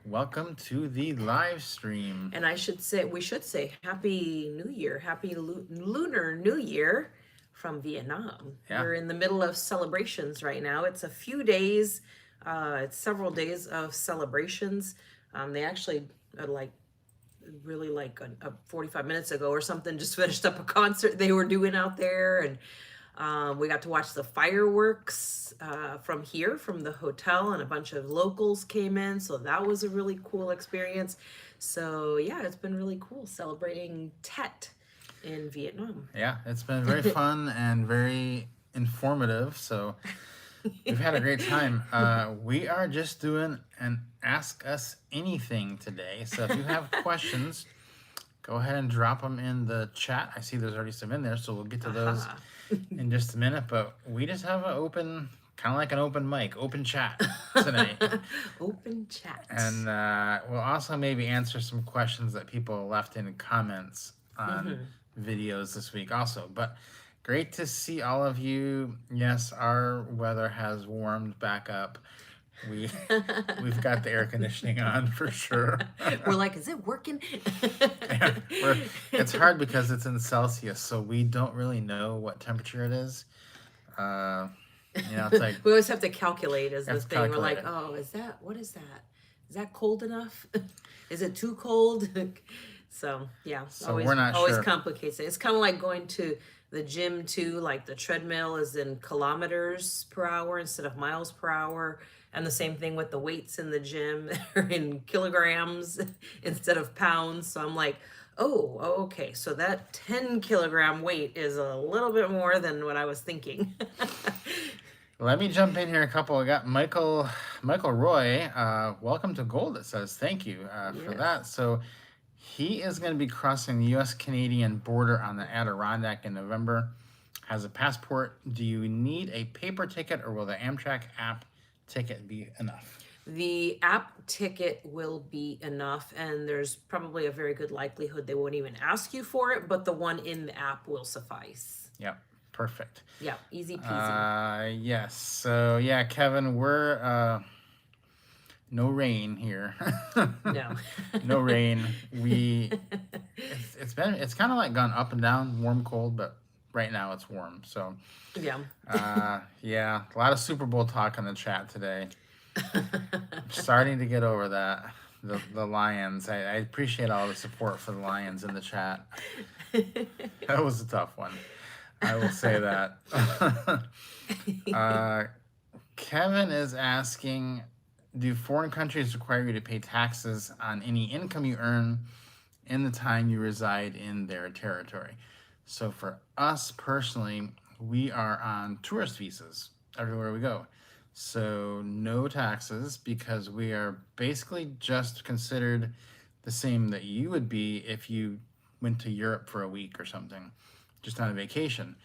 welcome to the live stream. And we should say Happy New Year, Happy Lunar New Year from Vietnam. Yeah, We're in the middle of celebrations right now. It's a few days, it's several days of celebrations. They actually, like, really like 45 minutes ago or something, just finished up a concert they were doing out there. And we got to watch the fireworks from here, from the hotel, and a bunch of locals came in. So that was a really cool experience. So, yeah, it's been really cool celebrating Tet in Vietnam. yeah, it's been very fun and very informative. So we've had a great time. We are just doing an Ask Us Anything today. So if you have questions, go ahead and drop them in the chat. I see there's already some in there, so we'll get to those in just a minute. But we just have an open, kind of like an open mic, open chat today. Open chat. And we'll also maybe answer some questions that people left in comments on videos this week also. But great to see all of you. Yes, our weather has warmed back up. We've got the air conditioning on for sure. We're like, is it working? It's hard because it's in Celsius, so we don't really know what temperature it is. It's like we always have to calculate as this to thing. We're like, calculate it. what is that? Is that cold enough? Is it too cold? So yeah, So always, we're not always sure. complicates it. It's kind of like going to the gym too. Like the treadmill is in kilometers per hour instead of miles per hour, and the same thing with the weights in the gym are in kilograms instead of pounds. So I'm like, oh, okay. So that 10-kilogram weight is a little bit more than what I was thinking. Let me jump in here a couple. I got Michael Roy. Welcome to Gold. It says thank you for that. So he is going to be crossing the U.S.-Canadian border on the Adirondack in November. Has a passport. Do you need a paper ticket, or will the Amtrak app ticket be enough? The app ticket will be enough, and there's probably a very good likelihood they won't even ask you for it, but the one in the app will suffice. Yep. Perfect. Yeah, easy peasy. Yes. So yeah, Kevin, we're no rain here. No. No rain. It's kind of like gone up and down, warm, cold, but right now it's warm. So Yeah. yeah, a lot of Super Bowl talk in the chat today. Starting to get over that. The Lions. I appreciate all the support for the Lions in the chat. That was a tough one. I will say that. Kevin is asking, do foreign countries require you to pay taxes on any income you earn in the time you reside in their territory? So for us personally, we are on tourist visas everywhere we go. So no taxes, because we are basically just considered the same that you would be if you went to Europe for a week or something, just on a vacation.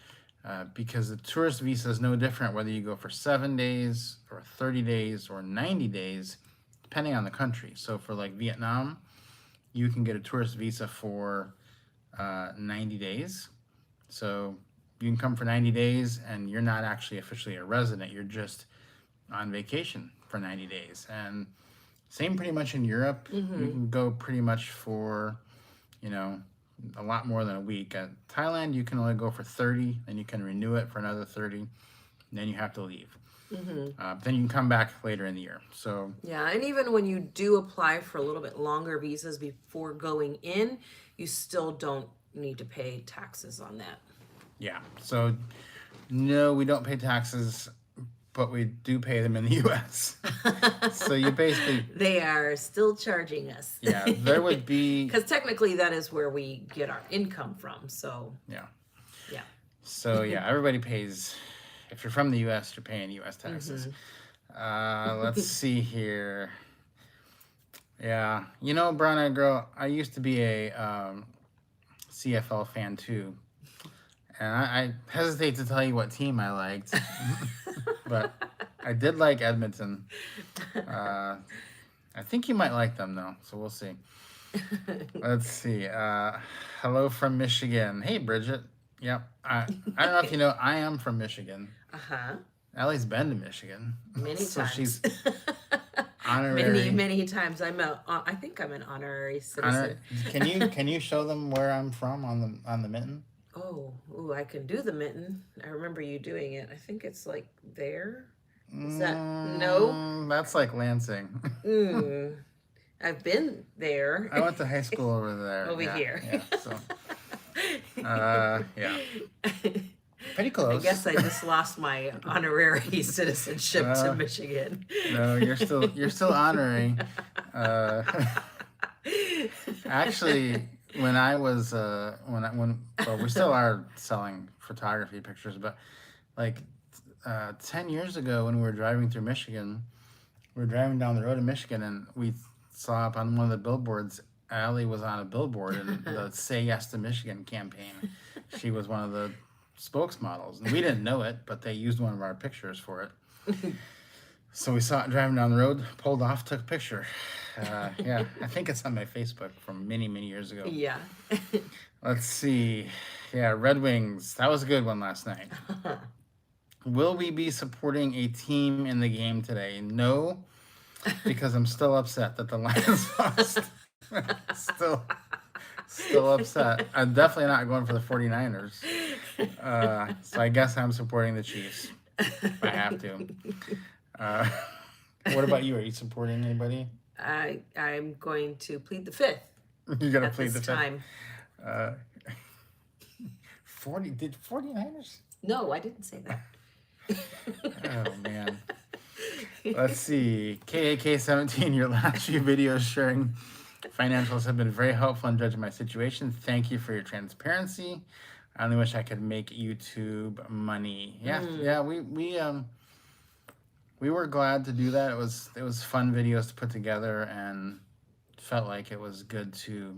Because the tourist visa is no different whether you go for 7 days or 30 days or 90 days, depending on the country. So for like Vietnam, you can get a tourist visa for 90 days. So you can come for 90 days and you're not actually officially a resident. You're just on vacation for 90 days. And same pretty much in Europe. You can go pretty much for, a lot more than a week. At Thailand, you can only go for 30, then you can renew it for another 30, and then you have to leave. Then you can come back later in the year. So Yeah, and even when you do apply for a little bit longer visas before going in, you still don't need to pay taxes on that. yeah, so no, we don't pay taxes, but we do pay them in the U.S. So you basically, They are still charging us. yeah, there would be, Because technically that is where we get our income from. So yeah. yeah. So yeah, everybody pays. If you're from the U.S., you're paying U.S. taxes. Let's see here. Yeah, Brown Eyed Girl, I used to be a CFL fan too, and I hesitate to tell you what team I liked, but I did like Edmonton. I think you might like them though, so we'll see. Let's see. Hello from Michigan. Hey, Bridget. Yep. I don't know if you know, I am from Michigan. Uh-huh. Allie's been to Michigan. Many So times. she's Many, honorary many times. I think I'm an honorary honor. citizen. Can you show them where I'm from on the mitten? Oh, ooh, I can do the mitten. I remember you doing it. I think it's like there. Is that no? That's like Lansing. Mm, I've been there. I went to high school over there. Over Yeah, here. yeah. So, yeah, pretty I close. guess I just lost my honorary citizenship to uh, Michigan. no, you're still honorary. Uh, actually, when I was when well, we still are selling photography pictures, but like 10 years ago, when we were driving through Michigan, we were driving down the road in Michigan, and we saw up on one of the billboards. Allie was on a billboard in the "Say Yes to Michigan" campaign. She was one of the spokesmodels, and we didn't know it, but they used one of our pictures for it. So we saw it driving down the road, pulled off, took a picture. Yeah, I think it's on my Facebook from many, many years ago. Yeah. Let's see. Yeah, Red Wings. That was a good one last night. Will we be supporting a team in the game today? No, because I'm still upset that the Lions lost. still, still upset. I'm definitely not going for the 49ers. So I guess I'm supporting the Chiefs. I have to. Uh, what about you? Are you supporting anybody? I'm going to plead the fifth You're gonna at plead this the fifth. time. Uh, 49ers? No, I didn't say that. Oh man. Let's see. KAK17, your last few videos sharing financials have been very helpful in judging my situation. Thank you for your transparency. I only wish I could make YouTube money. Yeah, yeah, we were glad to do that. It was fun videos to put together, and felt like it was good to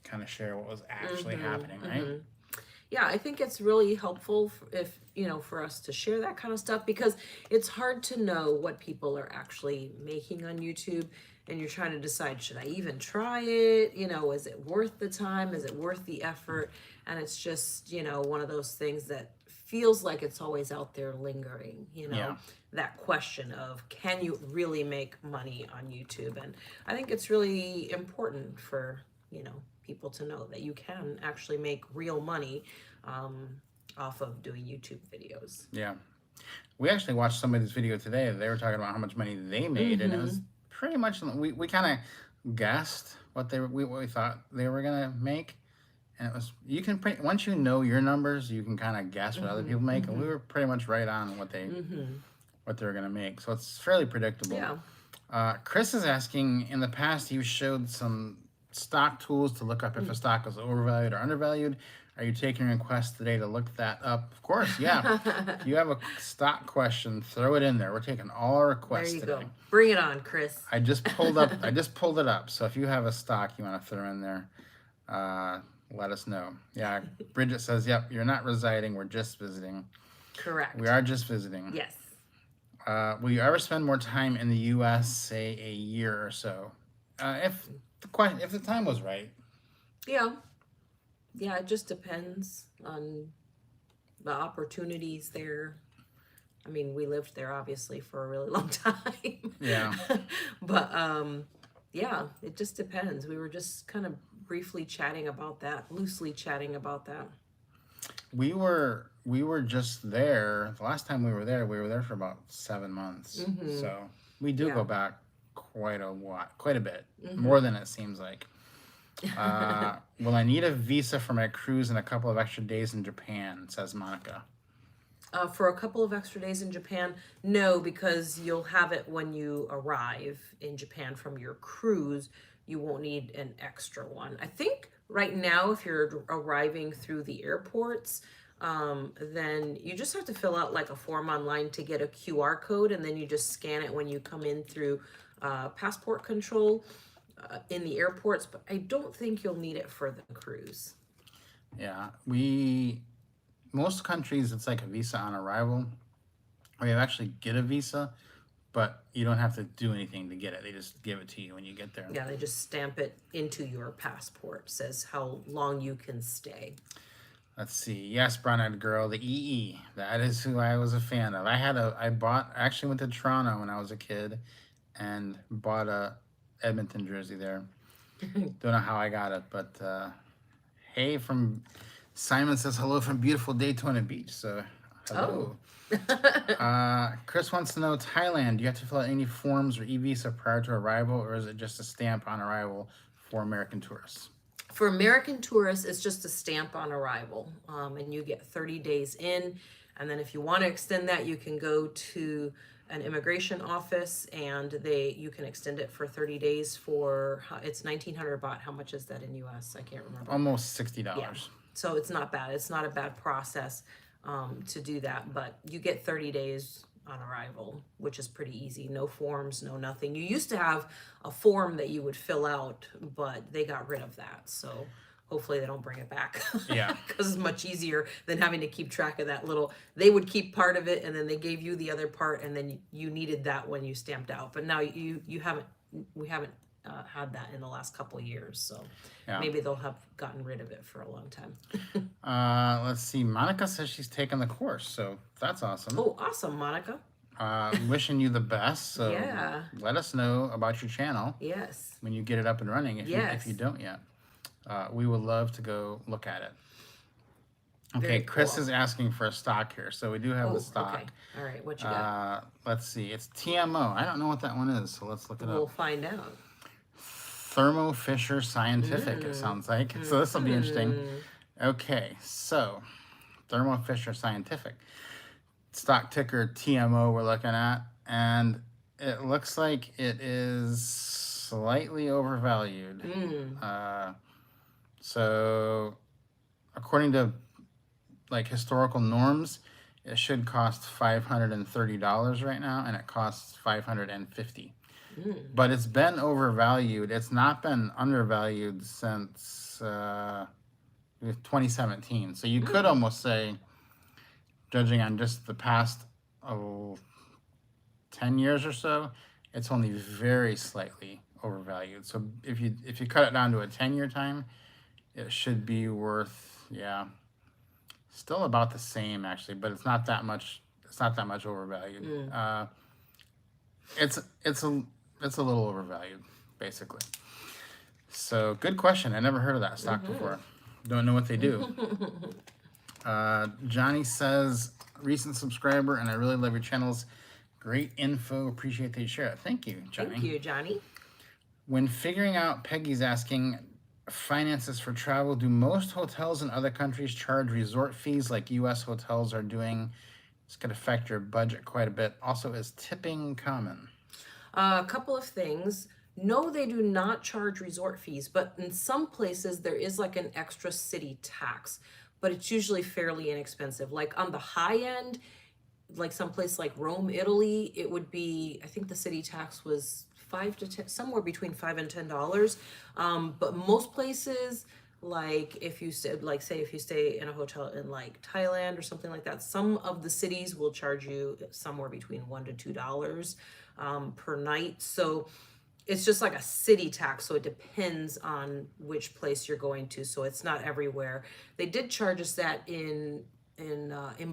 kind of share what was actually happening, right? Yeah, I think it's really helpful if, for us to share that kind of stuff, because it's hard to know what people are actually making on YouTube, and you're trying to decide, should I even try it? Is it worth the time? Is it worth the effort? And it's just, one of those things that feels like it's always out there lingering, Yeah. that question of, can you really make money on YouTube? And I think it's really important for, people to know that you can actually make real money off of doing YouTube videos. Yeah. We actually watched somebody's video today. They were talking about how much money they made, and it was pretty much we kind of guessed what what we thought they were gonna make, and it was once you know your numbers, you can kind of guess what other people make, and we were pretty much right on what they were gonna make. So it's fairly predictable. Yeah. Chris is asking, in the past you showed some stock tools to look up if a stock was overvalued or undervalued. Are you taking requests today to look that up? Of course, yeah. If you have a stock question, throw it in there. We're taking all our requests There you today. go. Bring it on, Chris. I just pulled it up. So if you have a stock you want to throw in there, let us know. Yeah, Bridget says, "Yep, you're not residing. We're just visiting." Correct. We are just visiting. Yes. Will you ever spend more time in the U.S., say a year or so? If the time was right. Yeah. Yeah, it just depends on the opportunities there. I mean, we lived there obviously for a really long time. Yeah. But yeah, it just depends. We were just kind of briefly chatting about that, loosely chatting about that. We were just there. The last time we were there for about 7 months. So we do go back quite a bit, more than it seems like. Will I need a visa for my cruise and a couple of extra days in Japan, says Monica. For a couple of extra days in Japan, no, because you'll have it when you arrive in Japan from your cruise. You won't need an extra one. I think right now, if you're arriving through the airports, then you just have to fill out like a form online to get a QR code, and then you just scan it when you come in through passport control in the airports. But I don't think you'll need it for the cruise. Yeah, most countries it's like a visa on arrival, or you actually get a visa, but you don't have to do anything to get it. They just give it to you when you get there. Yeah, they just stamp it into your passport. Says how long you can stay. Let's see. Yes, brown-eyed girl, the EE. That is who I was a fan of. I actually went to Toronto when I was a kid, and bought a Edmonton jersey there. Don't know how I got it, but hey, from Simon says hello from beautiful Daytona Beach. So Oh. hello. Chris wants to know Thailand. Do you have to fill out any forms or e-visa prior to arrival, or is it just a stamp on arrival for American tourists? For American tourists, it's just a stamp on arrival, and you get 30 days in. And then if you want to extend that, you can go to an immigration office, and you can extend it for 30 days for it's 1,900 baht. How much is that in US? I can't remember. Almost $60. Yeah. So it's not bad. It's not a bad process to do that, but you get 30 days on arrival, which is pretty easy. No forms, no nothing. You used to have a form that you would fill out, but they got rid of that. So hopefully they don't bring it back. Yeah. Because it's much easier than having to keep track of that little. They would keep part of it, and then they gave you the other part, and then you needed that when you stamped out. But now we haven't had that in the last couple of years, so Yeah. maybe they'll have gotten rid of it for a long time. Let's see. Monica says she's taken the course, so that's awesome. Oh, awesome, Monica. Wishing you the best. So Yeah. let us know about your channel Yes. when you get it up and running. If Yes. you don't yet, we would love to go look at it. Okay, Very Chris cool. is asking for a stock here, so we do have Oh, the stock. okay. All right, what you got? Let's see. It's TMO. I don't know what that one is, so let's look it We'll up. find out. Thermo Fisher Scientific, it sounds like. So this will be interesting. Okay, so Thermo Fisher Scientific. Stock ticker TMO we're looking at, and it looks like it is slightly overvalued. So according to like historical norms, it should cost $530 right now, and it costs $550. But it's been overvalued. It's not been undervalued since 2017. So you could almost say, judging on just the past 10 years or so, it's only very slightly overvalued. So if you cut it down to a 10-year time, it should be worth, still about the same actually, but it's not that much. It's not that much overvalued. It's a little overvalued, basically. So good question. I never heard of that stock before. Don't know what they do. Johnny says, recent subscriber, and I really love your channels. Great info. Appreciate that you share it. Thank you, Johnny. Thank you, Johnny. When figuring out, Peggy's asking, finances for travel, do most hotels in other countries charge resort fees like U.S. hotels are doing? This could affect your budget quite a bit. Also, is tipping common? A couple of things. No, they do not charge resort fees, but in some places there is like an extra city tax, but it's usually fairly inexpensive. Like on the high end, like someplace like Rome, Italy, it would be, I think the city tax was 5 to 10, somewhere between $5 and $10. But most places, like if you say, like say if you stay in a hotel in like Thailand or something like that, some of the cities will charge you somewhere between $1 to $2 per night. So it's just like a city tax, so it depends on which place you're going to. So it's not everywhere. They did charge us that in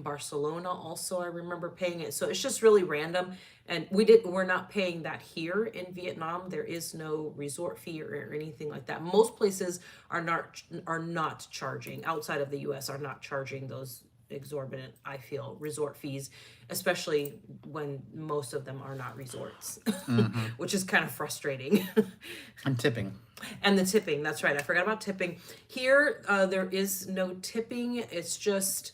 Barcelona also. I remember paying it. So it's just really random, and we're not paying that here in Vietnam. There is no resort fee or anything like that. Most places are not charging, outside of the US, are not charging those exorbitant, I feel, resort fees, especially when most of them are not resorts, which is kind of frustrating. And tipping. And the tipping, that's right. I forgot about tipping. Here, there is no tipping. It's just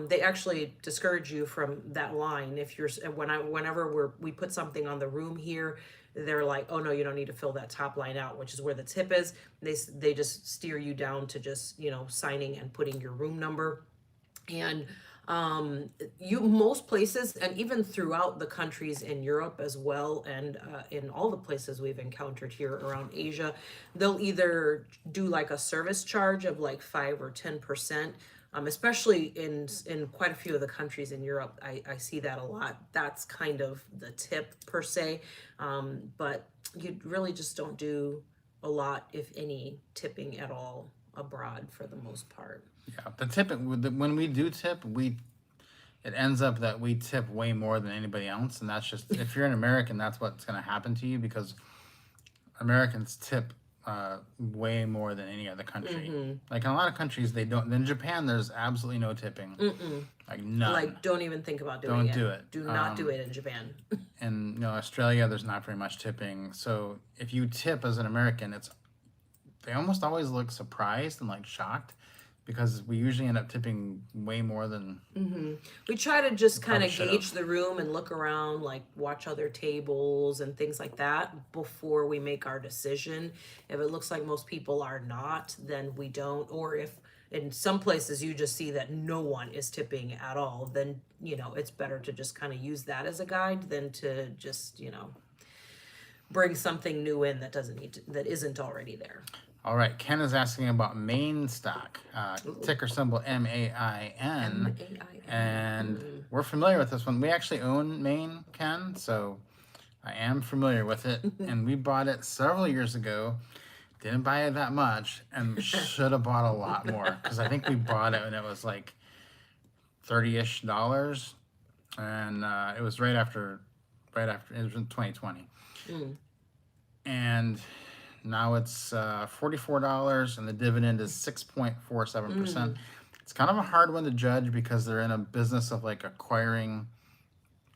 they actually discourage you from that line. If you're whenever we put something on the room here, they're like, oh no, you don't need to fill that top line out, which is where the tip is. They just steer you down to just signing and putting your room number. And most places, and even throughout the countries in Europe as well, and in all the places we've encountered here around Asia, they'll either do like a service charge of like 5 or 10%. Especially in quite a few of the countries in Europe, I see that a lot. That's kind of the tip per se, but you really just don't do a lot, if any, tipping at all abroad for the most part. Yeah, the tipping, when we do tip, it ends up that we tip way more than anybody else, and that's just, if you're an American, that's what's going to happen to you, because Americans tip way more than any other country. Like in a lot of countries, they don't. In Japan, there's absolutely no tipping, like none. Like, don't even think about doing Don't it. do it. Do not do it in Japan. In Australia, there's not very much tipping. So if you tip as an American, they almost always look surprised and like shocked, because we usually end up tipping way more than. We try to just kind of should've. gauge the room and look around, like watch other tables and things like that before we make our decision. If it looks like most people are not, then we don't. Or if in some places you just see that no one is tipping at all, then, it's better to just kind of use that as a guide than to just, bring something new in that that isn't already there. All right, Ken is asking about Main stock, ticker symbol MAIN, and we're familiar with this one. We actually own Main, Ken, so I am familiar with it, and we bought it several years ago. Didn't buy it that much, and should have bought a lot more, because I think we bought it when it was like $30-ish, and it was right after it was in 2020, and now it's $44, and the dividend is 6.47%. It's kind of a hard one to judge, because they're in a business of like acquiring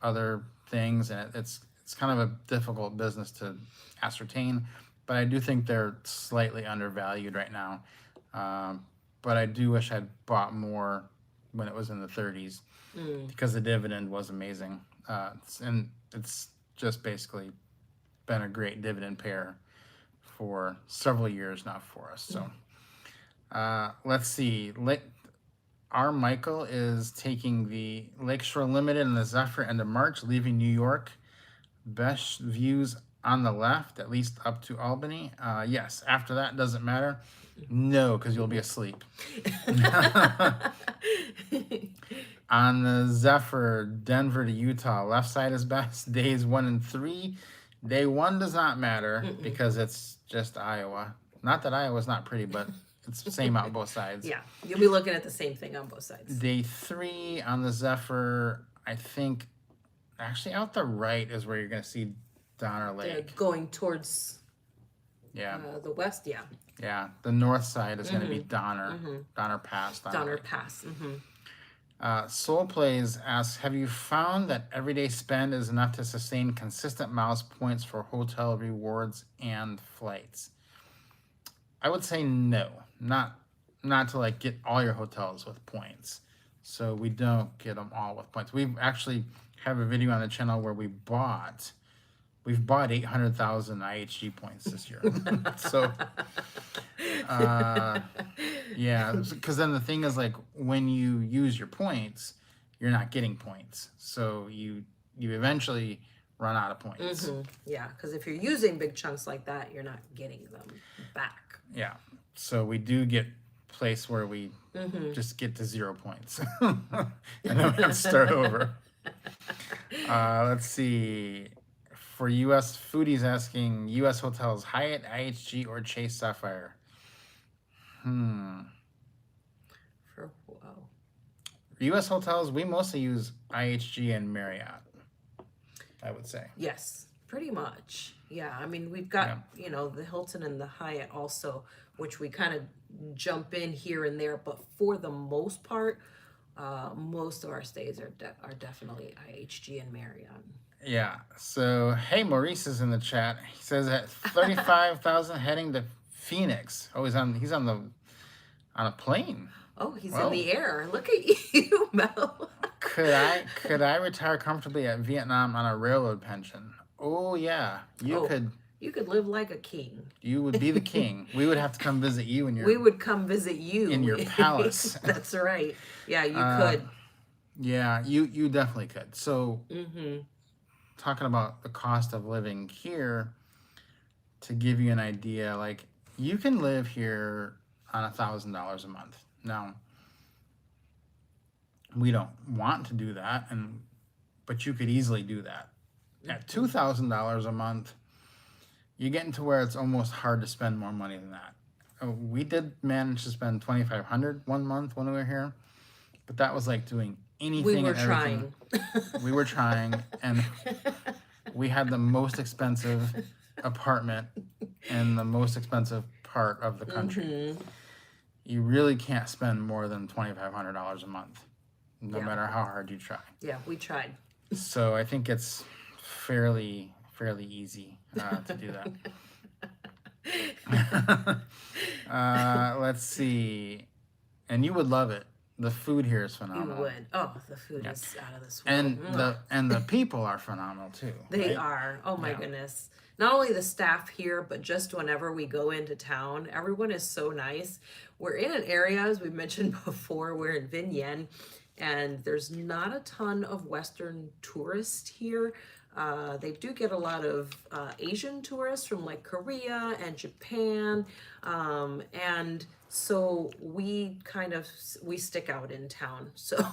other things, and it's kind of a difficult business to ascertain. But I do think they're slightly undervalued right now. But I do wish I'd bought more when it was in the 30s, because the dividend was amazing. And it's just basically been a great dividend payer for several years now for us. So let's see. Our Michael is taking the Lakeshore Limited and the Zephyr into March, leaving New York. Best views on the left, at least up to Albany. Yes. After that, doesn't matter. No, because you'll be asleep. On the Zephyr, Denver to Utah, left side is best. Days 1 and 3. Day 1 does not matter, because it's just Iowa. Not that Iowa's not pretty, but it's the same out both sides. Yeah, you'll be looking at the same thing on both sides. Day 3 on the Zephyr, I think, actually out the right is where you're going to see Donner Lake. Going towards the west, yeah. Yeah, the north side is going to be Donner, Donner Pass. Donner Pass. Soul Plays asks, have you found that everyday spend is enough to sustain consistent miles points for hotel rewards and flights? I would say no, not to like get all your hotels with points. So we don't get them all with points. We actually have a video on the channel where we've bought 800,000 IHG points this year. So, yeah, because then the thing is, like, when you use your points, you're not getting points. So you eventually run out of points. Yeah, because if you're using big chunks like that, you're not getting them back. Yeah. So we do get place where we just get to 0 points. And then we have to start over. Let's see. For U.S. foodies asking, U.S. hotels, Hyatt, IHG, or Chase Sapphire? U.S. hotels, we mostly use IHG and Marriott, I would say. Yes, pretty much. Yeah, I mean, we've got, the Hilton and the Hyatt also, which we kind of jump in here and there. But for the most part, most of our stays are definitely IHG and Marriott. Yeah. So, hey, Maurice is in the chat. He says at 35,000 heading to Phoenix. Oh, he's on a plane. Oh, he's in the air. Look at you, Mel. Could I retire comfortably at Vietnam on a railroad pension? Oh yeah, you could. You could live like a king. You would be the king. We would have to come visit you in your. We would come visit you in your palace. That's right. Yeah, you could. Yeah, you definitely could. So, talking about the cost of living here, to give you an idea, like you can live here on $1,000 a month. Now, we don't want to do that, but you could easily do that. At $2,000 a month, you get into where it's almost hard to spend more money than that. We did manage to spend $2,500 one month when we were here, but that was like doing We anything were and everything. trying. We were trying, and we had the most expensive apartment in the most expensive part of the country. Mm-hmm. You really can't spend more than $2,500 a month, no Yeah. matter how hard you try. Yeah, we tried. So I think it's fairly easy to do that. Let's see, and you would love it. The food here is You phenomenal. would. Oh, the food Yeah. is out of this world. And Mwah. the people are phenomenal too. They Right? are. Oh my Yeah. goodness. Not only the staff here, but just whenever we go into town, everyone is so nice. We're in an area, as we mentioned before, we're in Vinyen, and there's not a ton of Western tourists here. They do get a lot of Asian tourists from like Korea and Japan, and so we stick out in town. So,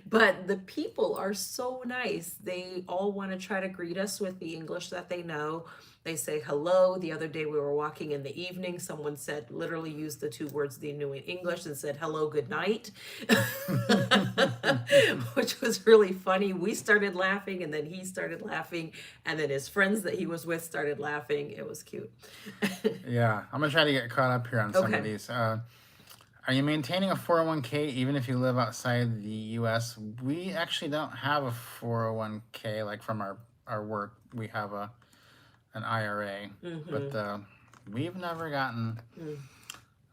but the people are so nice. They all want to try to greet us with the English that they know. They say hello. The other day we were walking in the evening. Someone said, literally used the two words they knew in English and said, hello, good night, which was really funny. We started laughing and then he started laughing. And then his friends that he was with started laughing. It was cute. Yeah, I'm gonna try to get caught up here on some Okay. of these. Are you maintaining a 401k even if you live outside the U.S.? We actually don't have a 401k like from our work. We have an IRA, but we've never gotten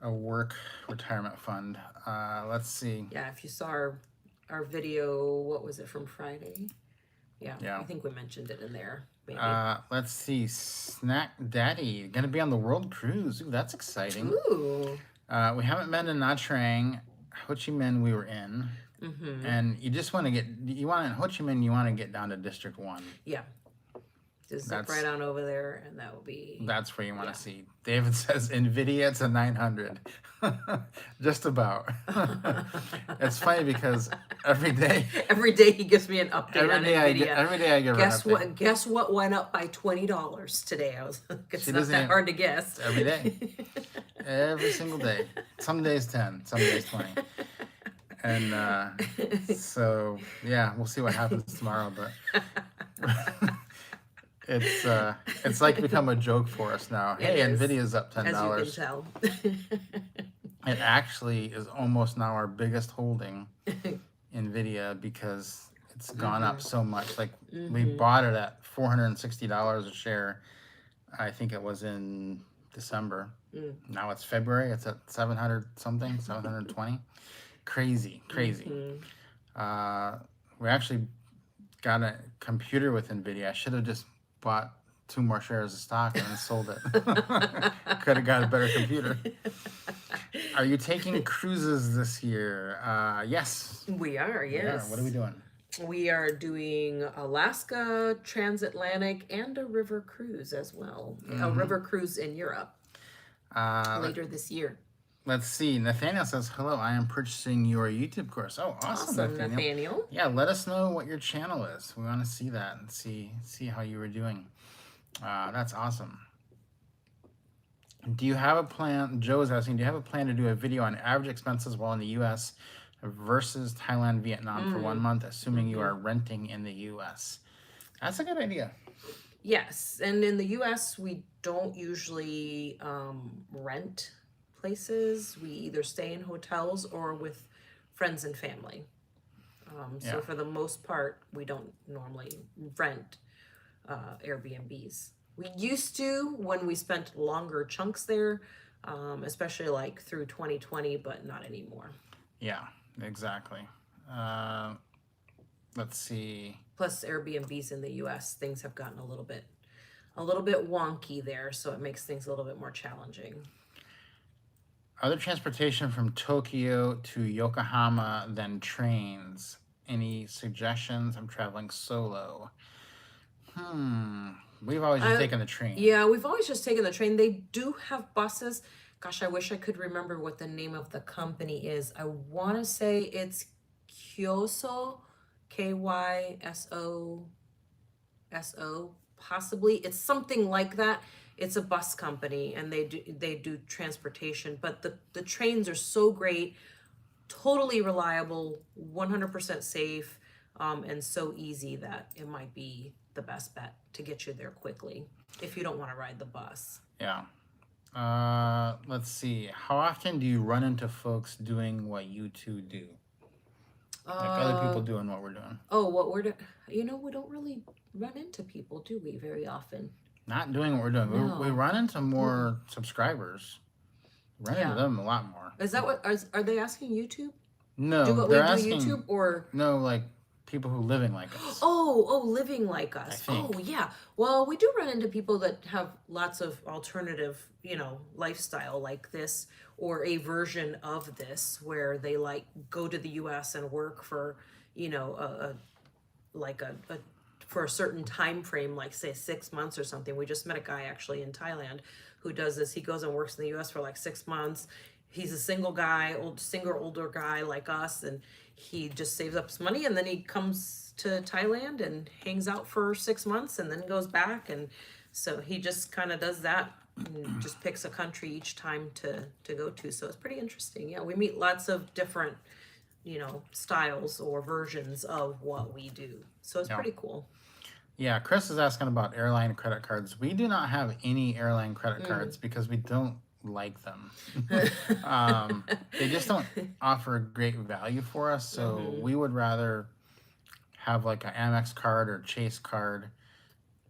a work retirement fund. Let's see. Yeah, if you saw our video, what was it from Friday? Yeah, Yeah. I think we mentioned it in there. Maybe. Let's see. Snack Daddy gonna be on the world cruise. Ooh, that's exciting. Ooh. We haven't been to Nha Trang. Ho Chi Minh we were in, and you just want to in Ho Chi Minh you want to get down to District 1. Yeah. Just zip right on over there, and that will be. That's where you want to see. David says Nvidia to 900, just about. It's funny because every day he gives me an update on Nvidia. Every day I give her an update. Guess what went up by $20 today? I was. It's not that hard to guess. Every day, every single day. Some days 10, some days 20. And so yeah, we'll see what happens tomorrow, but. It's like become a joke for us now. Hey, Nvidia's up $10. As you can tell. It actually is almost now our biggest holding, Nvidia, because it's gone up so much. Like we bought it at $460 a share. I think it was in December. Now it's February. It's at 700 something, 720. Crazy. We actually got a computer with Nvidia. I should have just bought 2 more shares of stock and then sold it. Could have got a better computer. Are you taking cruises this year? Yes. We are, yes. Yeah. What are we doing? We are doing Alaska, transatlantic, and a river cruise as well. A river cruise in Europe later this year. Let's see. Nathaniel says, hello, I am purchasing your YouTube course. Oh, awesome, Nathaniel. Yeah, let us know what your channel is. We want to see that and see how you were doing. That's awesome. Do you have a plan? Joe is asking, do you have a plan to do a video on average expenses while in the U.S. versus Thailand, Vietnam for 1 month, assuming you are renting in the U.S.? That's a good idea. Yes, and in the U.S., we don't usually rent places. We either stay in hotels or with friends and family. So for the most part, we don't normally rent Airbnbs. We used to when we spent longer chunks there, especially like through 2020, but not anymore. Yeah, exactly. Let's see. Plus Airbnbs in the US, things have gotten a little bit wonky there, so it makes things a little bit more challenging. Other transportation from Tokyo to Yokohama than trains. Any suggestions? I'm traveling solo. We've always just taken the train. Yeah, we've always just taken the train. They do have buses. Gosh, I wish I could remember what the name of the company is. I want to say it's Kyoso, Kysoso, possibly. It's something like that. It's a bus company, and they do transportation. But the trains are so great. totally reliable, 100% safe, and so easy that it might be the best bet to get you there quickly if you don't want to ride the bus. Yeah. Let's see. How often do you run into folks doing what you two do? Like other people Uh, doing what we're doing. oh, what we're you know, we don't really run into people, do we, very often? Not doing what we're doing. We No. run into Mm-mm. more subscribers. Run into Yeah. them a lot more. Is that what are they asking YouTube? Do No, what they're we do asking. YouTube or No, like people who living like us. oh, living like I us. Oh, think. yeah. Well, we do run into people that have lots of alternative, lifestyle like this or a version of this where they like go to the US and work for, you know, like a for a certain time frame, like say 6 months or something. We just met a guy actually in Thailand who does this. He goes and works in the US for like 6 months. He's a single guy, older guy like us, and he just saves up his money and then he comes to Thailand and hangs out for 6 months and then goes back. And so he just kind of does that and just picks a country each time to go to. So it's pretty interesting. Yeah, we meet lots of different styles or versions of what we do. So it's Yeah. pretty cool. Yeah, Chris is asking about airline credit cards. We do not have any airline credit cards because we don't like them. They just don't offer great value for us. So we would rather have like an Amex card or Chase card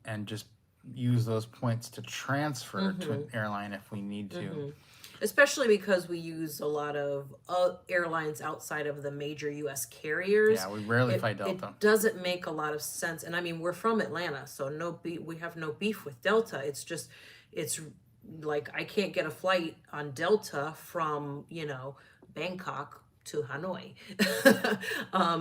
and just use those points to transfer to an airline if we need to. Especially because we use a lot of airlines outside of the major U.S. carriers. Yeah, we rarely fly It Delta. doesn't make a lot of sense. And I mean, we're from Atlanta, so we have no beef with Delta. It's like I can't get a flight on Delta from, Bangkok to Hanoi.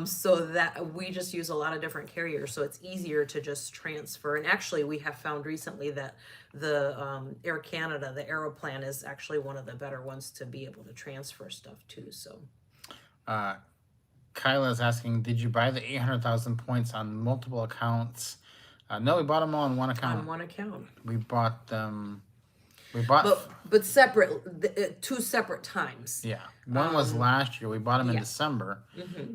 So that we just use a lot of different carriers. So it's easier to just transfer. And actually, we have found recently that the Air Canada, the Aeroplan, is actually one of the better ones to be able to transfer stuff to. So Kyla is asking, did you buy the 800,000 points on multiple accounts? No, we bought them all on one account. on one account. We bought them. We bought. But separate, two separate times. Yeah, one was last year. We bought them in yeah. December,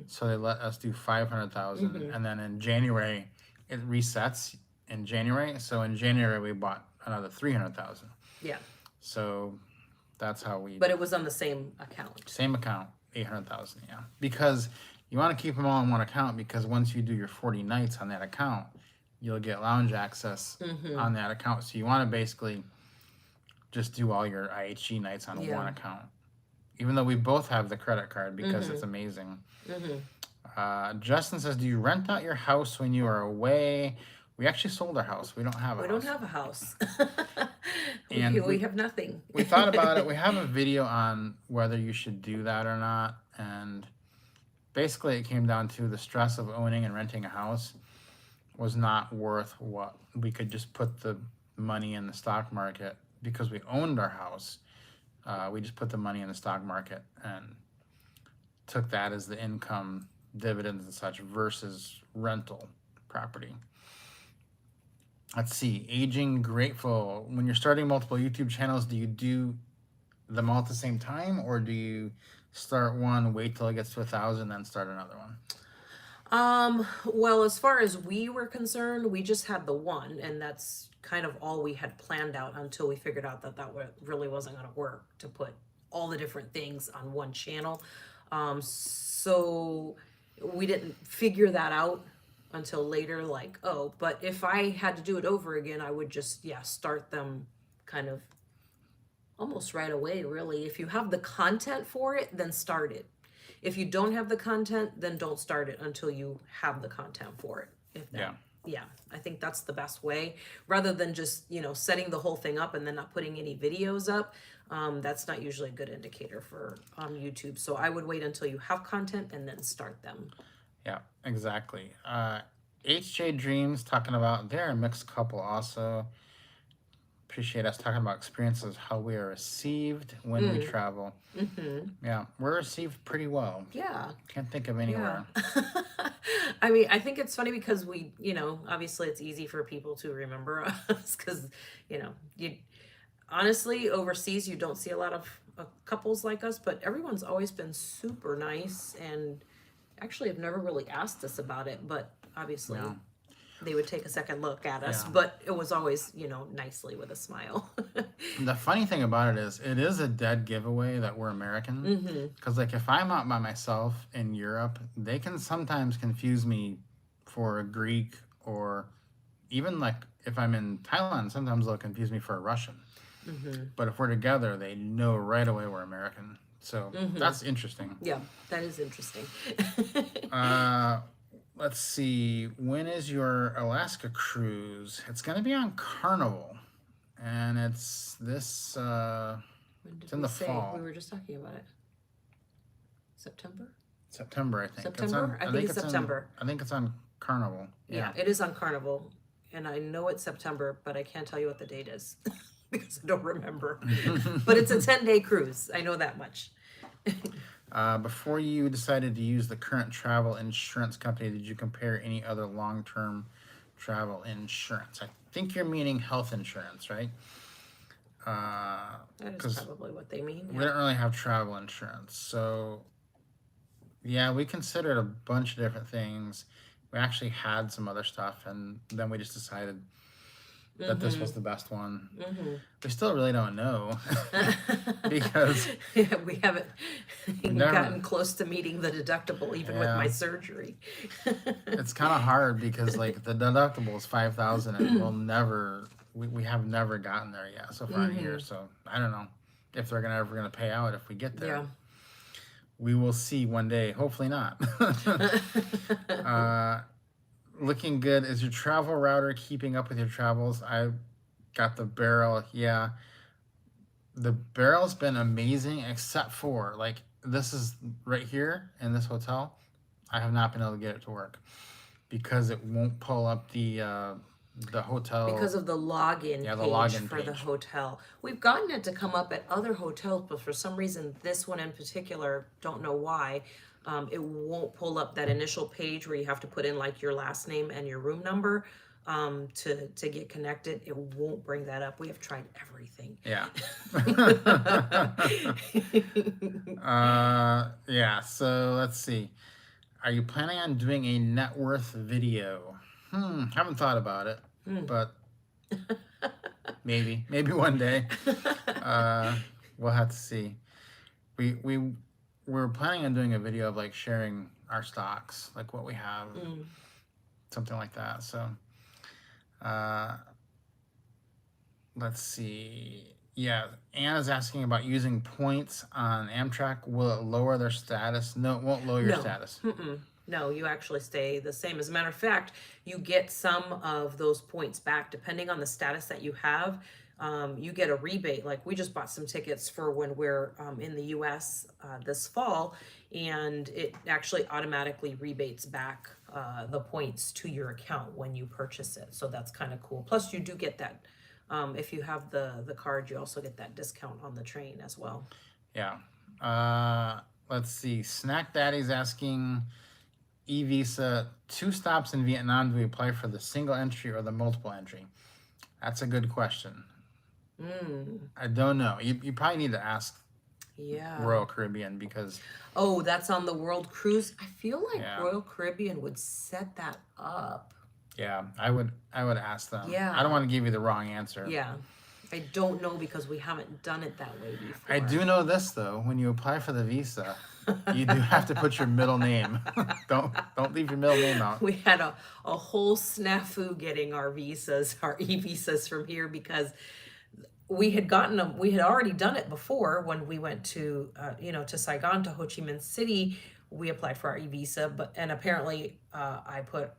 so they let us do 500,000, and then in January it resets in January. So in January we bought another 300,000. Yeah. So that's how we. But it was on the same account. Same account, 800,000. Yeah, because you want to keep them all in one account because once you do your 40 nights on that account, you'll get lounge access on that account. So you want to basically just do all your IHG nights on one account. Even though we both have the credit card because it's amazing. Justin says, do you rent out your house when you are away? We actually sold our house. We don't have a house. We don't have a house. And we have nothing. We thought about it. We have a video on whether you should do that or not. And basically it came down to the stress of owning and renting a house was not worth what we could just put the money in the stock market because we owned our house. We just put the money in the stock market and took that as the income, dividends and such versus rental property. Let's see, aging grateful. When you're starting multiple YouTube channels, do you do them all at the same time or do you start one, wait till it gets to 1,000, then start another one? Well, as far as we were concerned, we just had the one, and that's kind of all we had planned out until we figured out that really wasn't going to work to put all the different things on one channel. So we didn't figure that out until later, like, oh, but if I had to do it over again, I would just, start them kind of almost right away, really. If you have the content for it, then start it. If you don't have the content, then don't start it until you have the content for it. Yeah, I think that's the best way. Rather than just, setting the whole thing up and then not putting any videos up, that's not usually a good indicator for YouTube. So I would wait until you have content and then start them. Yeah, exactly. HJ Dreams talking about, they're a mixed couple also. Appreciate us talking about experiences, how we are received when we travel. Yeah, we're received pretty well. Yeah. Can't think of anywhere. Yeah. I mean, I think it's funny because we, obviously it's easy for people to remember us because, honestly, overseas, you don't see a lot of couples like us, but everyone's always been super nice and actually have never really asked us about it, but obviously Yeah. they would take a second look at us, Yeah. but it was always, nicely with a smile. The funny thing about it is a dead giveaway that we're American. Hmm. Because, like, if I'm out by myself in Europe, they can sometimes confuse me for a Greek, or even, like, if I'm in Thailand, sometimes they'll confuse me for a Russian. Hmm. But if we're together, they know right away we're American. So Hmm. that's interesting. Yeah, that is interesting. Uh, let's see. When is your Alaska cruise? It's going to be on Carnival. And it's this, When it's did in we the say? We fall. were just talking about it. September? September, I think. It's September? on. I think it's September. I think it's on Carnival. Yeah, Yeah. it is on Carnival. And I know it's September, but I can't tell you what the date is because I don't remember. But it's a 10-day cruise. I know that much. Before you decided to use the current travel insurance company, did you compare any other long-term travel insurance? I think you're meaning health insurance, right? That is Because probably what they mean. we Yeah. don't really have travel insurance. So, yeah, we considered a bunch of different things. We actually had some other stuff, and then we just decided that this was Mm-hmm. the best one. Mm-hmm. We still really don't know because Yeah, we haven't we never, gotten close to meeting the deductible, even with yeah, my surgery. it's kind of hard because, like, the deductible is 5,000, and we have never gotten there yet so far in a year. Hmm. So I don't know if they're ever gonna pay out if we get there. Yeah. We will see one day. Hopefully not. uh, Looking good. Is your travel router keeping up with your travels? I got the barrel. Yeah, the barrel's been amazing, except for, like, this is right here in this hotel. I have not been able to get it to work because it won't pull up the hotel. Because of the login Yeah, the page login for the page. hotel. We've gotten it to come up at other hotels, but for some reason, this one in particular, don't know why, it won't pull up that initial page where you have to put in like your last name and your room number to get connected. It won't bring that up. We have tried everything. Yeah. Yeah. So let's see. Are you planning on doing a net worth video? Haven't thought about it, Hmm. but maybe one day. Uh, we'll have to see. We we're planning on doing a video of, like, sharing our stocks, like what we have, Mm. something like that. So, uh, let's see. Yeah, Anna's asking about using points on Amtrak. Will it lower their status? No, it won't lower your No. status. Mm-mm. No, you actually stay the same. As a matter of fact, you get some of those points back depending on the status that you have. You get a rebate. Like we just bought some tickets for when we're in the US this fall, and it actually automatically rebates back the points to your account when you purchase it. So that's kind of cool. Plus, you do get that. If you have the card, you also get that discount on the train as well. Yeah. Let's see. Snack Daddy's asking, e-visa, 2 stops in Vietnam. Do we apply for the single entry or the multiple entry? That's a good question. Mm, I don't know. You probably need to ask yeah. Royal Caribbean because, Oh, that's on the World Cruise. I feel like yeah, Royal Caribbean would set that up. yeah, I would ask them. I Yeah. don't want to give you the wrong answer. Yeah. I don't know because we haven't done it that way before. I do know this though. When you apply for the visa, you do have to put your middle name. Don't leave your middle name out. We had a whole snafu getting our visas, our e-visas from here because we had gotten them. We had already done it before when we went to, to Saigon, to Ho Chi Minh City. We applied for our e-visa, and apparently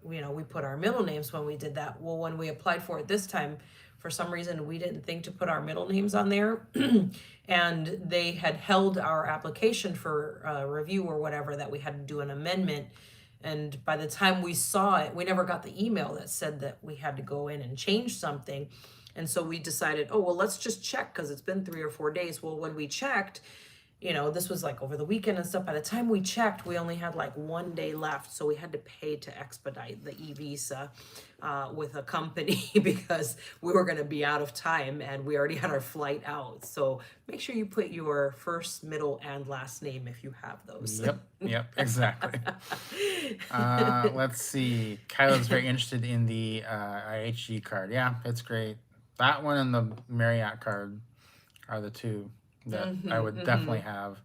we put our middle names when we did that. Well, when we applied for it this time, for some reason, we didn't think to put our middle names on there. And they had held our application for review or whatever, that we had to do an amendment. And by the time we saw it, we never got the email that said that we had to go in and change something. And so we decided, oh, well, let's just check because it's been 3 or 4 days. Well, when we checked, this was like over the weekend and stuff. By the time we checked, we only had like 1 day left. So we had to pay to expedite the e-visa with a company because we were going to be out of time and we already had our flight out. So make sure you put your first, middle, and last name if you have those. Yep, exactly. Let's see. Kyla's very interested in the IHG card. Yeah, it's great. That one and the Marriott card are the two that I would definitely have.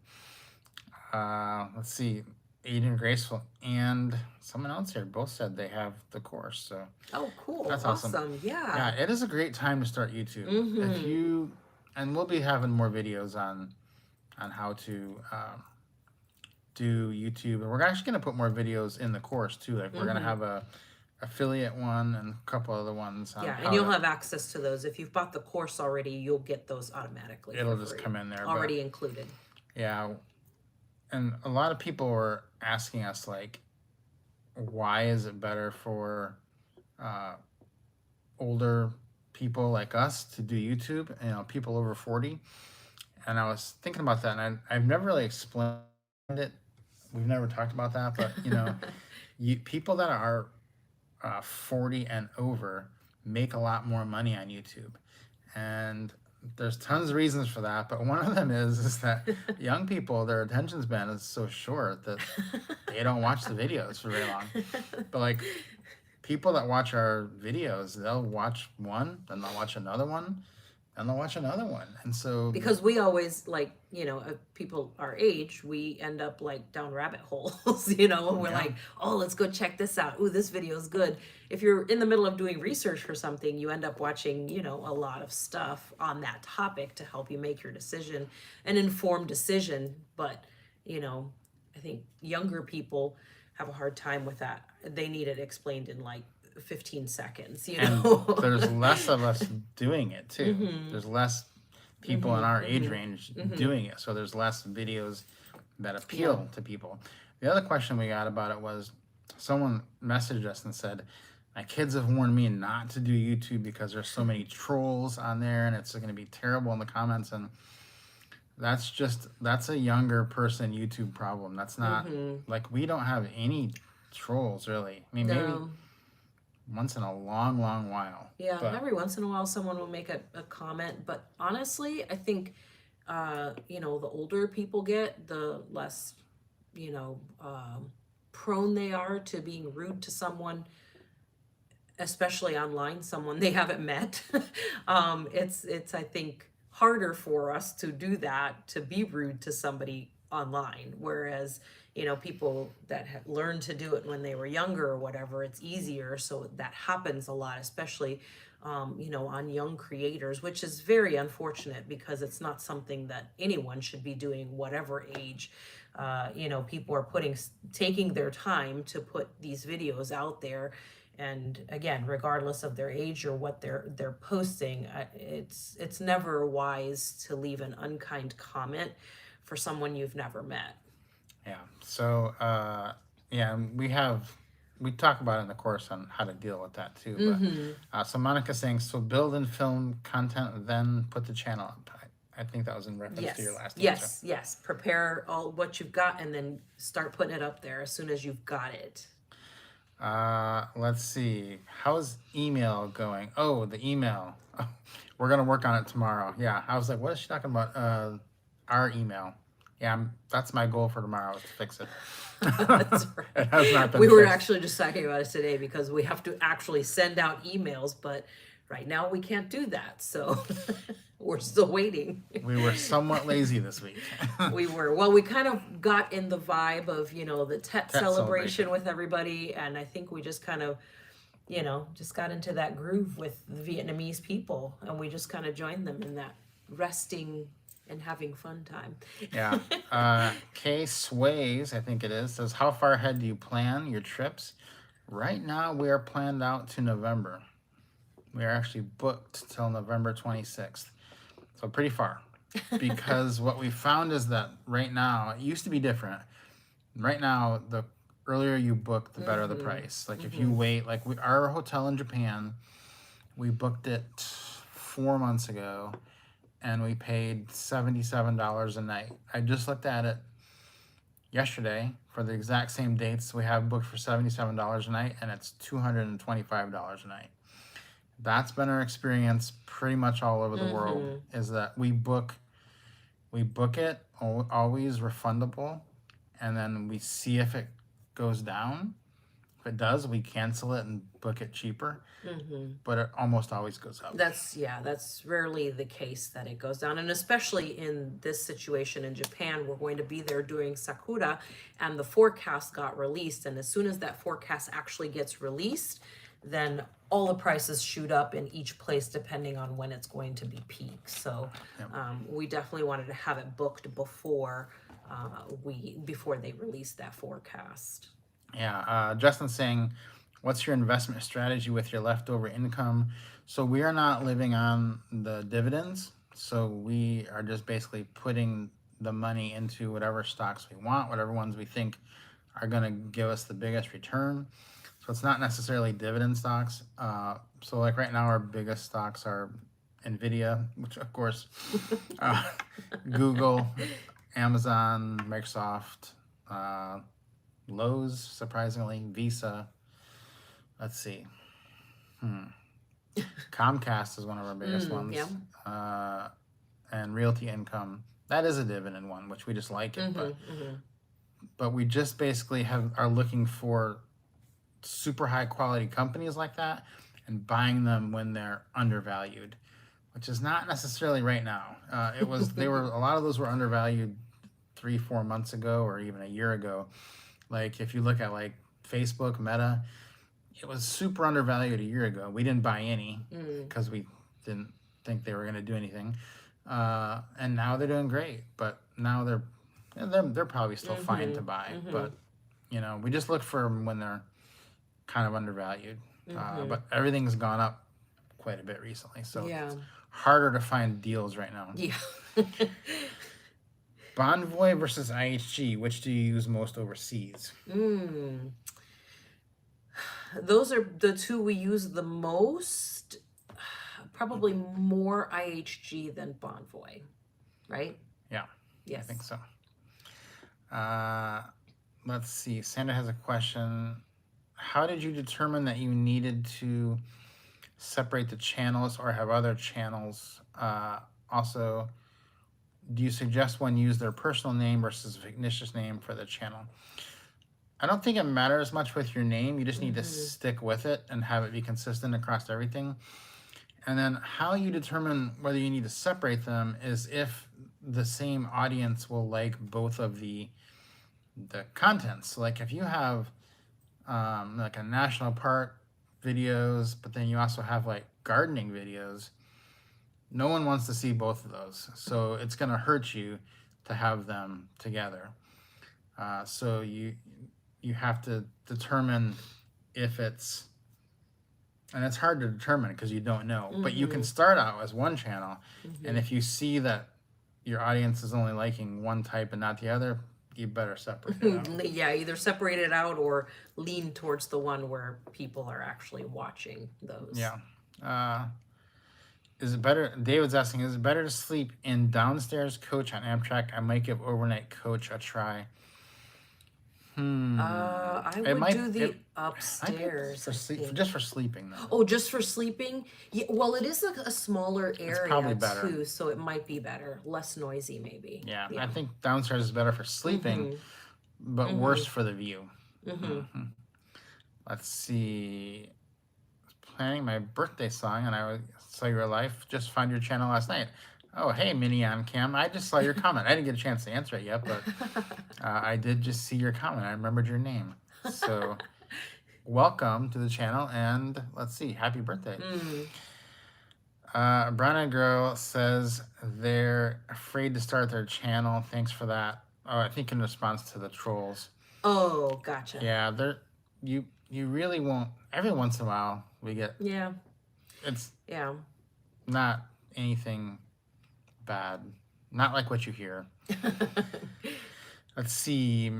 Let's see. Aiden Graceful and someone else here both said they have the course. So Oh, cool. that's awesome. Yeah. Yeah, it is a great time to start YouTube. If you, and we'll be having more videos on how to do YouTube, and we're actually going to put more videos in the course too. Like we're going to have a affiliate one and a couple other ones. On Yeah, and you'll have access to those. If you've bought the course already, you'll get those automatically. It'll just come in there. Already included. Yeah. And a lot of people were asking us, like, why is it better for older people like us to do YouTube, people over 40? And I was thinking about that, and I've never really explained it. We've never talked about that, but, people that are 40 and over make a lot more money on YouTube. And there's tons of reasons for that, but one of them is that young people, their attention span is so short that they don't watch the videos for very long. But like people that watch our videos, they'll watch one, then they'll watch another one, and they'll watch another one. And so because we always people our age, we end up like down rabbit holes, and we're like, oh, let's go check this out. Ooh, this video is good. If you're in the middle of doing research for something, you end up watching, a lot of stuff on that topic to help you make your decision, an informed decision. But, I think younger people have a hard time with that. They need it explained in like 15 seconds, And there's less of us doing it too. There's less people in our age range doing it. So there's less videos that appeal to people. The other question we got about it was someone messaged us and said, my kids have warned me not to do YouTube because there's so many trolls on there and it's going to be terrible in the comments. And that's a younger person YouTube problem. That's not like we don't have any trolls really. I mean, maybe once in a long, long while. Yeah, but every once in a while someone will make a comment. But honestly, I think, the older people get, the less, prone they are to being rude to someone, especially online, someone they haven't met. It's I think, harder for us to do that, to be rude to somebody online. Whereas, people that have learned to do it when they were younger or whatever, it's easier. So that happens a lot, especially, on young creators, which is very unfortunate because it's not something that anyone should be doing, whatever age. People are taking their time to put these videos out there. And again, regardless of their age or what they're posting, it's never wise to leave an unkind comment for someone you've never met. Yeah. So, we talk about it in the course on how to deal with that too. But so Monica's saying, so build and film content, then put the channel up. I think that was in reference to your last answer. Yes. Prepare all what you've got and then start putting it up there as soon as you've got it. Let's see. How's email going? Oh, the email. We're gonna work on it tomorrow. Yeah. I was like, what is she talking about? Our email. Yeah, that's my goal for tomorrow is to fix it. That's right. It has not been We were fixed. actually just talking about it today because we have to actually send out emails, but right now we can't do that. So we're still waiting. We were somewhat lazy this week. We were. Well, we kind of got in the vibe of, the Tet celebration with everybody. And I think we just kind of, just got into that groove with the Vietnamese people. And we just kind of joined them in that resting and having fun time. Yeah. Kay Sways, I think it is, says, how far ahead do you plan your trips? Right now, we are planned out to November. We are actually booked till November 26th. So pretty far. Because what we found is that right now, it used to be different. Right now, the earlier you book, the better the price. Like if you wait, like our hotel in Japan, we booked it 4 months ago. and we paid $77 a night. I just looked at it yesterday for the exact same dates we have booked for $77 a night, and it's $225 a night. That's been our experience pretty much all over the world. Mm-hmm. Is that we book it always refundable, and then we see if it goes down. If it does, we cancel it and book it cheaper. Mm-hmm. But it almost always goes up. That's rarely the case that it goes down. And especially in this situation in Japan, we're going to be there during Sakura, and the forecast got released. And as soon as that forecast actually gets released, then all the prices shoot up in each place depending on when it's going to be peak. So Yep. we definitely wanted to have it booked before they release that forecast. Yeah, Justin's saying, what's your investment strategy with your leftover income? So we are not living on the dividends. So we are just basically putting the money into whatever stocks we want, whatever ones we think are going to give us the biggest return. So it's not necessarily dividend stocks. So like right now, our biggest stocks are Nvidia, which of course, Google, Amazon, Microsoft, Lowe's, surprisingly, Visa. Let's see. Comcast is one of our biggest ones. Yeah. And Realty Income. That is a dividend one, which we just like it. But we just basically are looking for super high quality companies like that and buying them when they're undervalued, which is not necessarily right now. A lot of those were undervalued 3-4 months ago or even a year ago. Like if you look at like Facebook, Meta, it was super undervalued a year ago. We didn't buy any because we didn't think they were going to do anything. And now they're doing great, but now they're probably still fine to buy. But we just look for them when they're kind of undervalued. But everything's gone up quite a bit recently, so it's harder to find deals right now. Yeah. Bonvoy versus IHG, which do you use most overseas? Those are the two we use the most. Probably more IHG than Bonvoy, right? Yeah. Yes. I think so. Let's see. Sandra has a question. How did you determine that you needed to separate the channels or have other channels? Also, do you suggest one use their personal name versus a fictitious name for the channel? I don't think it matters much with your name. You just need to stick with it and have it be consistent across everything. And then how you determine whether you need to separate them is if the same audience will like both of the contents. So like if you have like a national park videos, but then you also have like gardening videos, no one wants to see both of those. So it's going to hurt you to have them together. So you have to determine if it's, and it's hard to determine because you don't know, but you can start out as one channel. And if you see that your audience is only liking one type and not the other, you better separate it out. Yeah, either separate it out or lean towards the one where people are actually watching those. Yeah. Is it better? David's asking, is it better to sleep in downstairs coach on Amtrak? I might give overnight coach a try. I would do the upstairs. Just for sleeping though. Oh, just for sleeping? Yeah, well, it is a smaller area probably better. too, so it might be better. Less noisy, maybe. Yeah, I think downstairs is better for sleeping, but worse for the view. Let's see. Planning my birthday song, and I saw your life. Just found your channel last night. Oh, hey, Mini on Cam. I just saw your comment. I didn't get a chance to answer it yet, but I did just see your comment. I remembered your name. So welcome to the channel, and let's see. Happy birthday. Brana Girl says they're afraid to start their channel. Thanks for that. Oh, I think in response to the trolls. Oh, gotcha. Yeah, you really won't. Every once in a while, we get. Yeah. It's. Yeah. Not anything bad. Not like what you hear. Let's see.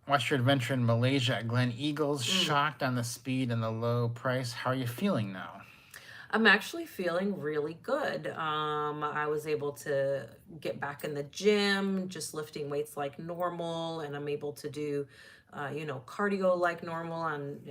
What's your adventure in Malaysia at Glen Eagles? Shocked on the speed and the low price. How are you feeling now? I'm actually feeling really good. I was able to get back in the gym, just lifting weights like normal, and I'm able to do, cardio like normal on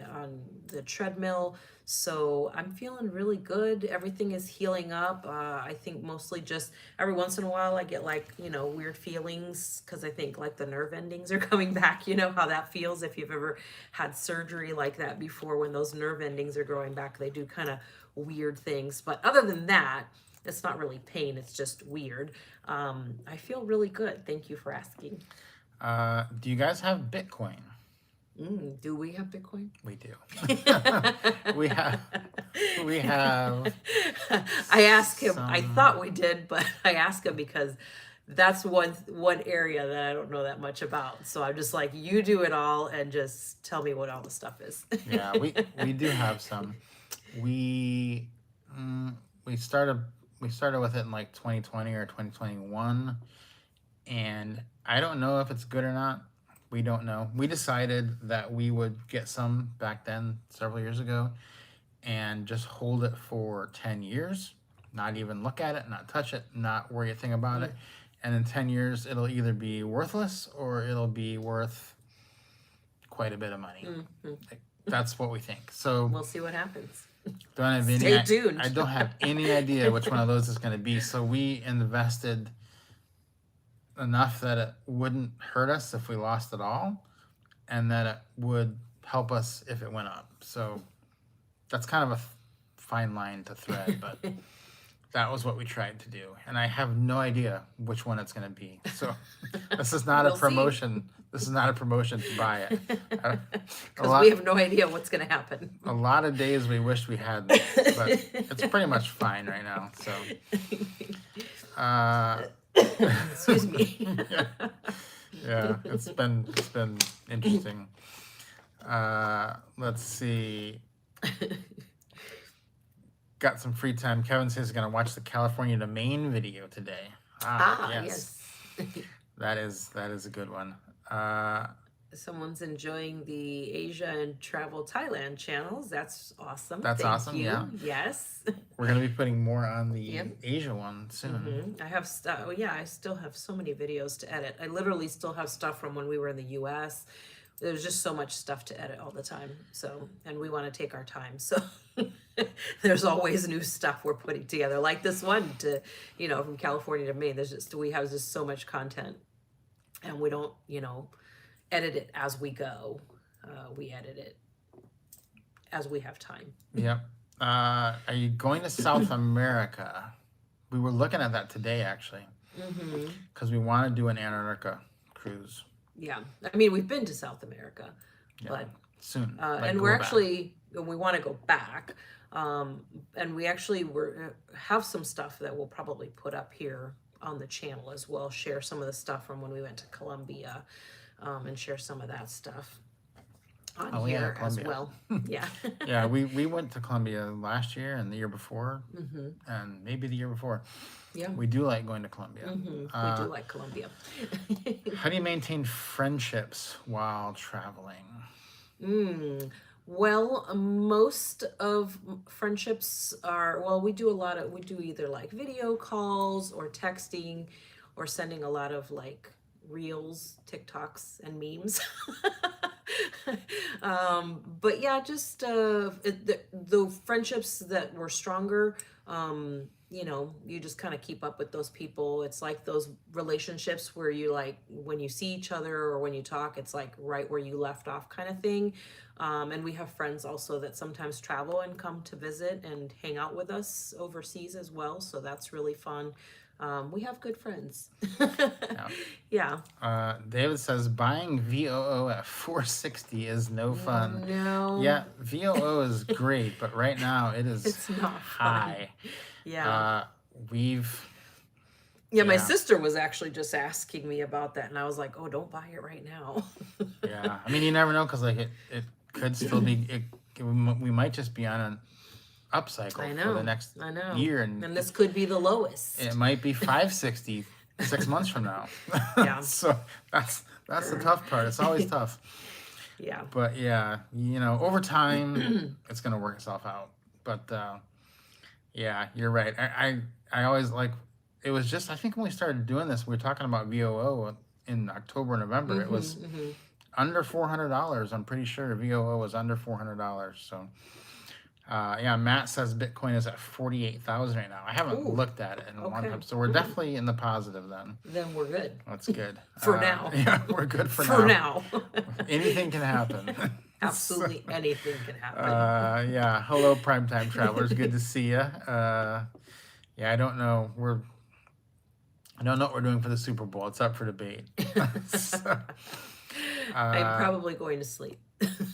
the treadmill. So I'm feeling really good. Everything is healing up. I think mostly just every once in a while I get like weird feelings because I think like the nerve endings are coming back. You know how that feels if you've ever had surgery like that before. When those nerve endings are growing back, they do kind of weird things. But other than that, it's not really pain, it's just weird. I feel really good. Thank you for asking. Do you guys have Bitcoin? Do we have Bitcoin? We do. we have. We have. I asked him, I Some. thought we did, but I asked him because that's one area that I don't know that much about. So I'm just like, you do it all and just tell me what all the stuff is. Yeah, we do have some. We mm, we started with it in like 2020 or 2021, and I don't know if it's good or not. We don't know. We decided that we would get some back then several years ago and just hold it for 10 years, not even look at it, not touch it, not worry a thing about it. And in 10 years it'll either be worthless or it'll be worth quite a bit of money. Like, that's what we think. So We'll see what happens. don't have Stay any tuned. I don't have any idea which one of those is going to be. So we invested enough that it wouldn't hurt us if we lost it all, and that it would help us if it went up. So that's kind of a fine line to thread, but that was what we tried to do. And I have no idea which one it's going to be. So this is not We'll a see. promotion. This is not a promotion to buy it. Because we have no idea what's going to happen. A lot of days we wished we had, but it's pretty much fine right now. So, Excuse me. yeah, it's been interesting. Let's see. Got some free time. Kevin says he's gonna watch the California to Maine video today. Yes. That is a good one. Someone's enjoying the Asia and Travel Thailand channels. That's awesome. That's Thank awesome, you. yeah. Yes. We're gonna be putting more on the Yep. Asia one soon. I have stuff. Yeah, I still have so many videos to edit. I literally still have stuff from when we were in the U.S. There's just so much stuff to edit all the time. So, and we want to take our time. So there's always new stuff we're putting together. Like this one from California to Maine. We have just so much content, and we don't, edit it as we go. We edit it as we have time. Yep. Are you going to South America? We were looking at that today, actually, because we want to do an Antarctica cruise. Yeah, I mean, we've been to South America, but soon. and we're actually we want to go back, and we actually have some stuff that we'll probably put up here on the channel as well. Share some of the stuff from when we went to Colombia, and share some of that stuff on here as well. Yeah. Yeah, we went to Colombia last year and the year before, and maybe the year before. Yeah. We do like going to Colombia. We do like Colombia. How do you maintain friendships while traveling? Well, most of friendships we do either like video calls or texting or sending a lot of like reels, TikToks, and memes. But yeah, just the friendships that were stronger, you just kind of keep up with those people. It's like those relationships where you like when you see each other or when you talk, it's like right where you left off kind of thing. And we have friends also that sometimes travel and come to visit and hang out with us overseas as well. So that's really fun. We have good friends. Yeah. David says buying VOO at 460 is no fun. No. Yeah, VOO is great, but right now it's not high. Fun. Yeah. My sister was actually just asking me about that, and I was like, "Oh, don't buy it right now." Yeah, I mean, you never know because like it could still be. We might just be on an upcycle for the next year, and this could be the lowest. It might be 560 6 months from now. Yeah. So that's the tough part. It's always tough. Yeah. But yeah, over time, it's gonna work itself out. But Yeah, you're right. I always like. It was just I think when we started doing this, we were talking about VOO in October, November. It was Mm-hmm. under $400. I'm pretty sure VOO was under $400. So, yeah, Matt says Bitcoin is at 48,000 right now. I haven't Ooh, looked at it in a long okay. time, so we're definitely in the positive then. Then we're good. That's good. For now. Yeah, we're good for For now. now. Anything can happen. So, Absolutely anything can happen. yeah. Hello, primetime travelers. Good to see you. Yeah, I don't know. I don't know what we're doing for the Super Bowl. It's up for debate. So, I'm uh, probably going to sleep.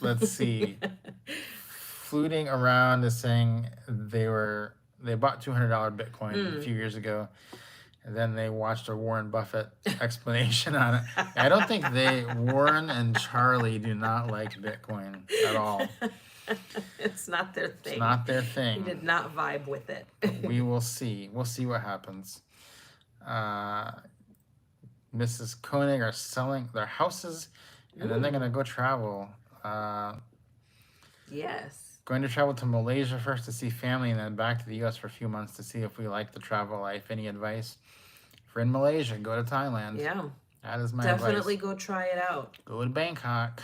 let's see. Fluting around is saying they bought $200 Bitcoin a Mm. few years ago, and then they watched a Warren Buffett explanation on it. I don't think Warren and Charlie do not like Bitcoin at all. It's not their It's thing. not their He thing. did not vibe with it. We will see. We'll see what happens. Uh, Mrs. Koenig are selling their houses, and then they're gonna go travel. Uh, Yes. Going to travel to Malaysia first to see family, and then back to the U.S. for a few months to see if we like the travel life. Any advice? If you're in Malaysia, go to Thailand. Yeah. That is my Definitely advice. go try it out. Go to Bangkok.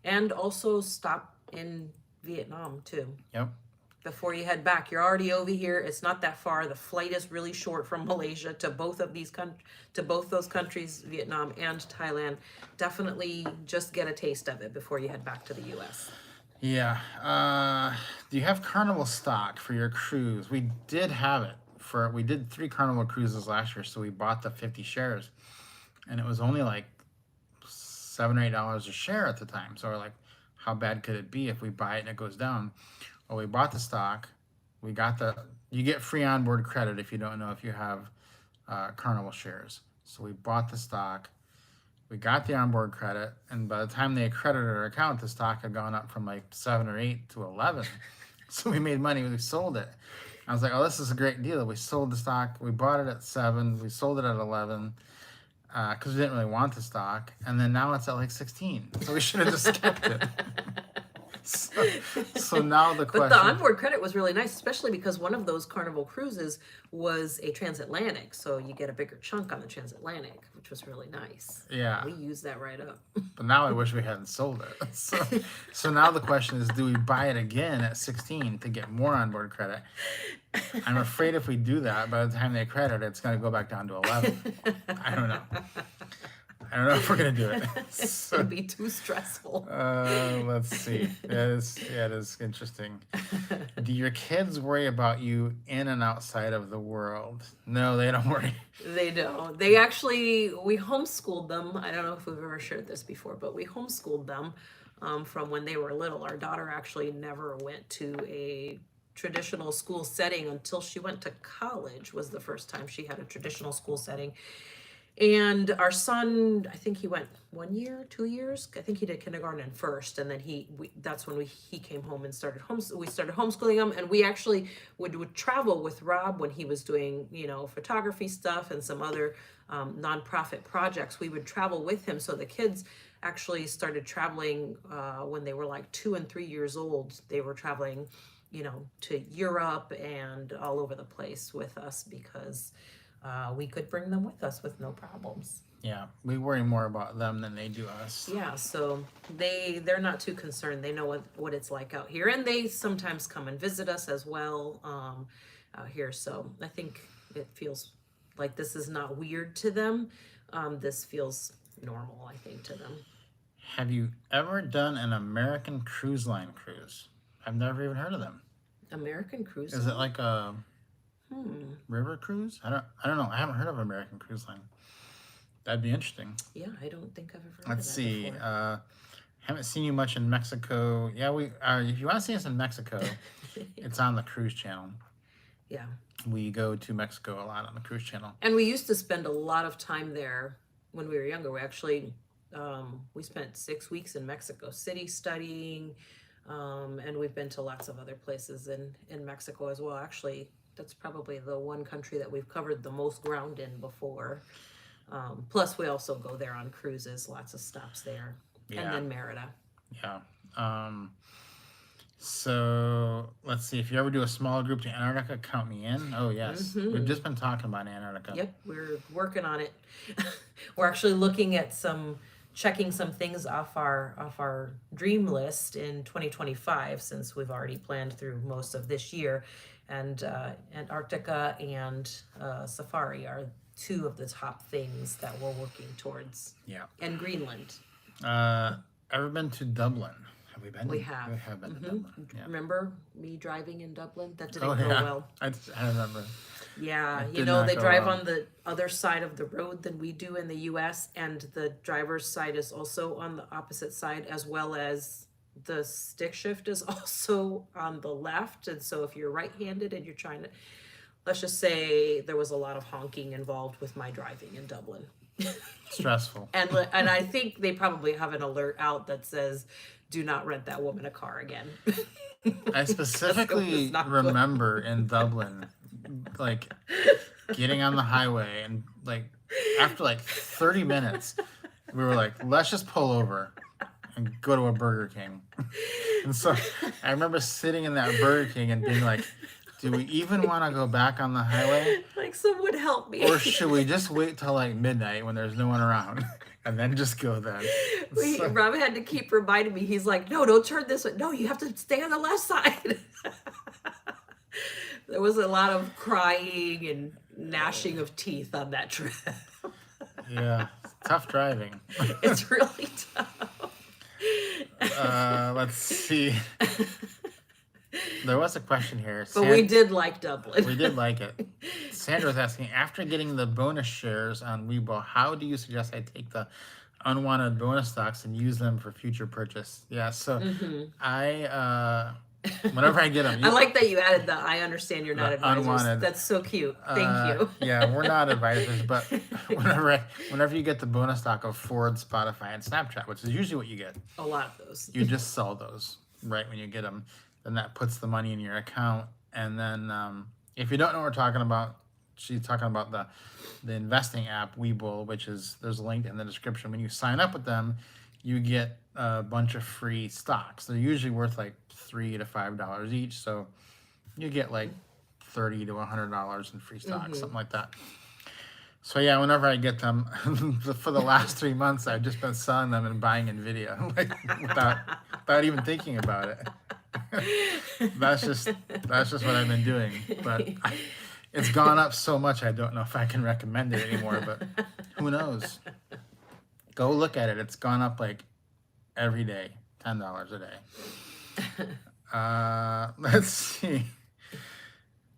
And also stop in Vietnam too. Yep. Before you head back. You're already over here. It's not that far. The flight is really short from Malaysia to both of those countries, Vietnam and Thailand. Definitely just get a taste of it before you head back to the US. Yeah. Do you have Carnival stock for your cruise? We did have it we did 3 Carnival cruises last year, so we bought the 50 shares, and it was only like $7 or $8 a share at the time. So we're like, how bad could it be if we buy it and it goes down? Well, we bought the stock. You get free onboard credit if you don't know if you have Carnival shares. So we bought the stock. We got the onboard credit, and by the time they accredited our account, the stock had gone up from like 7 or 8 to 11. So we made money. We sold it. I was like, oh, this is a great deal. We sold the stock. We bought it at 7. We sold it at 11 because we didn't really want the stock. And then now it's at like 16. So we should have just kept it. So now the question. But the onboard credit was really nice, especially because one of those Carnival cruises was a transatlantic. So you get a bigger chunk on the transatlantic, which was really nice. Yeah. We used that right up. But now I wish we hadn't sold it. So now the question is, do we buy it again at 16 to get more onboard credit? I'm afraid if we do that, by the time they credit, it's going to go back down to 11. I don't know. I don't know if we're going to do it. It's going to be too stressful. Let's see. It is interesting. Do your kids worry about you in and outside of the world? No, they don't worry. They don't. We homeschooled them. I don't know if we've ever shared this before, but we homeschooled them from when they were little. Our daughter actually never went to a traditional school setting until she went to college, was the first time she had a traditional school setting. And our son, I think he went 1 year, 2 years. I think he did kindergarten first, and then that's when he came home and we started homeschooling him. And we actually would travel with Rob when he was doing photography stuff and some other nonprofit projects. We would travel with him, so the kids actually started traveling when they were like 2 and 3 years old. They were traveling, to Europe and all over the place with us because we could bring them with us with no problems. Yeah, we worry more about them than they do us. Yeah, so they're not too concerned. They know what it's like out here, and they sometimes come and visit us as well out here. So I think it feels like this is not weird to them. This feels normal, I think, to them. Have you ever done an American Cruise Line cruise? I've never even heard of them. American Cruise Is Line? it like a river cruise? I don't know. I haven't heard of American Cruise Line. That'd be interesting. Yeah, I don't think I've ever heard Let's of that see. before. Haven't seen you much in Mexico. Yeah, we if you want to see us in Mexico, it's on the cruise channel. Yeah. We go to Mexico a lot on the cruise channel. And we used to spend a lot of time there when we were younger. We actually we spent 6 weeks in Mexico City studying, and we've been to lots of other places in Mexico as well. Actually, that's probably the one country that we've covered the most ground in before. Plus, we also go there on cruises, lots of stops there, Yeah. and then Merida. Yeah. So let's see. If you ever do a small group to Antarctica, count me in. Oh yes, we've Mm-hmm. just been talking about Antarctica. Yep, we're working on it. We're actually looking at checking some things off our dream list in 2025, since we've already planned through most of this year, and Antarctica and safari are two of the top things that we're working towards, Yeah. and Greenland. Uh, ever been to Dublin? Have we been? We have. We have been to Hmm. Dublin. Yeah. Remember me driving in Dublin? That Oh didn't go yeah. well. I remember. Yeah, It you did know, not they go drive well. on the other side of the road than we do in the US, and the driver's side is also on the opposite side, as well as the stick shift is also on the left. And so if you're right-handed and you're trying to, let's just say there was a lot of honking involved with my driving in Dublin. Stressful. And I think they probably have an alert out that says, "Do not rent that woman a car again." I Because it was specifically not good. remember in Dublin, like getting on the highway and like after like 30 minutes, we were like, let's just pull over and go to a Burger King. And so I remember sitting in that Burger King and being like, do we even want to go back on the highway? Like, someone help me. Or should we just wait till like midnight when there's no one around and then just go then? So, Rob had to keep reminding me. He's like, "No, don't turn this way. No, you have to stay on the left side." There was a lot of crying and gnashing of teeth on that trip. yeah, tough driving. It's really tough. Let's see. There was a question here. But we did like Dublin. We did like it. Sandra was asking, after getting the bonus shares on Weibo, how do you suggest I take the unwanted bonus stocks and use them for future purchase? Yeah, so I, whenever I get them, I like that you added the "I understand you're not the advisors." unwanted. That's so cute. Thank you. Yeah, we're not advisors, but whenever you get the bonus stock of Ford, Spotify, and Snapchat, which is usually what you get, A lot of those. you just sell those right when you get them. Then that puts the money in your account. And then if you don't know what we're talking about, she's talking about the investing app Webull, which is there's a link in the description. When you sign up with them, you get a bunch of free stocks. They're usually worth like $3 to $5 each, so you get like $30 to $100 in free stocks, something like that. So yeah, whenever I get them, for the last 3 months, I've just been selling them and buying Nvidia, like without even thinking about it. that's just what I've been doing. But it's gone up so much, I don't know if I can recommend it anymore. But who knows? Go look at it. It's gone up like every day, $10 a day. Let's see.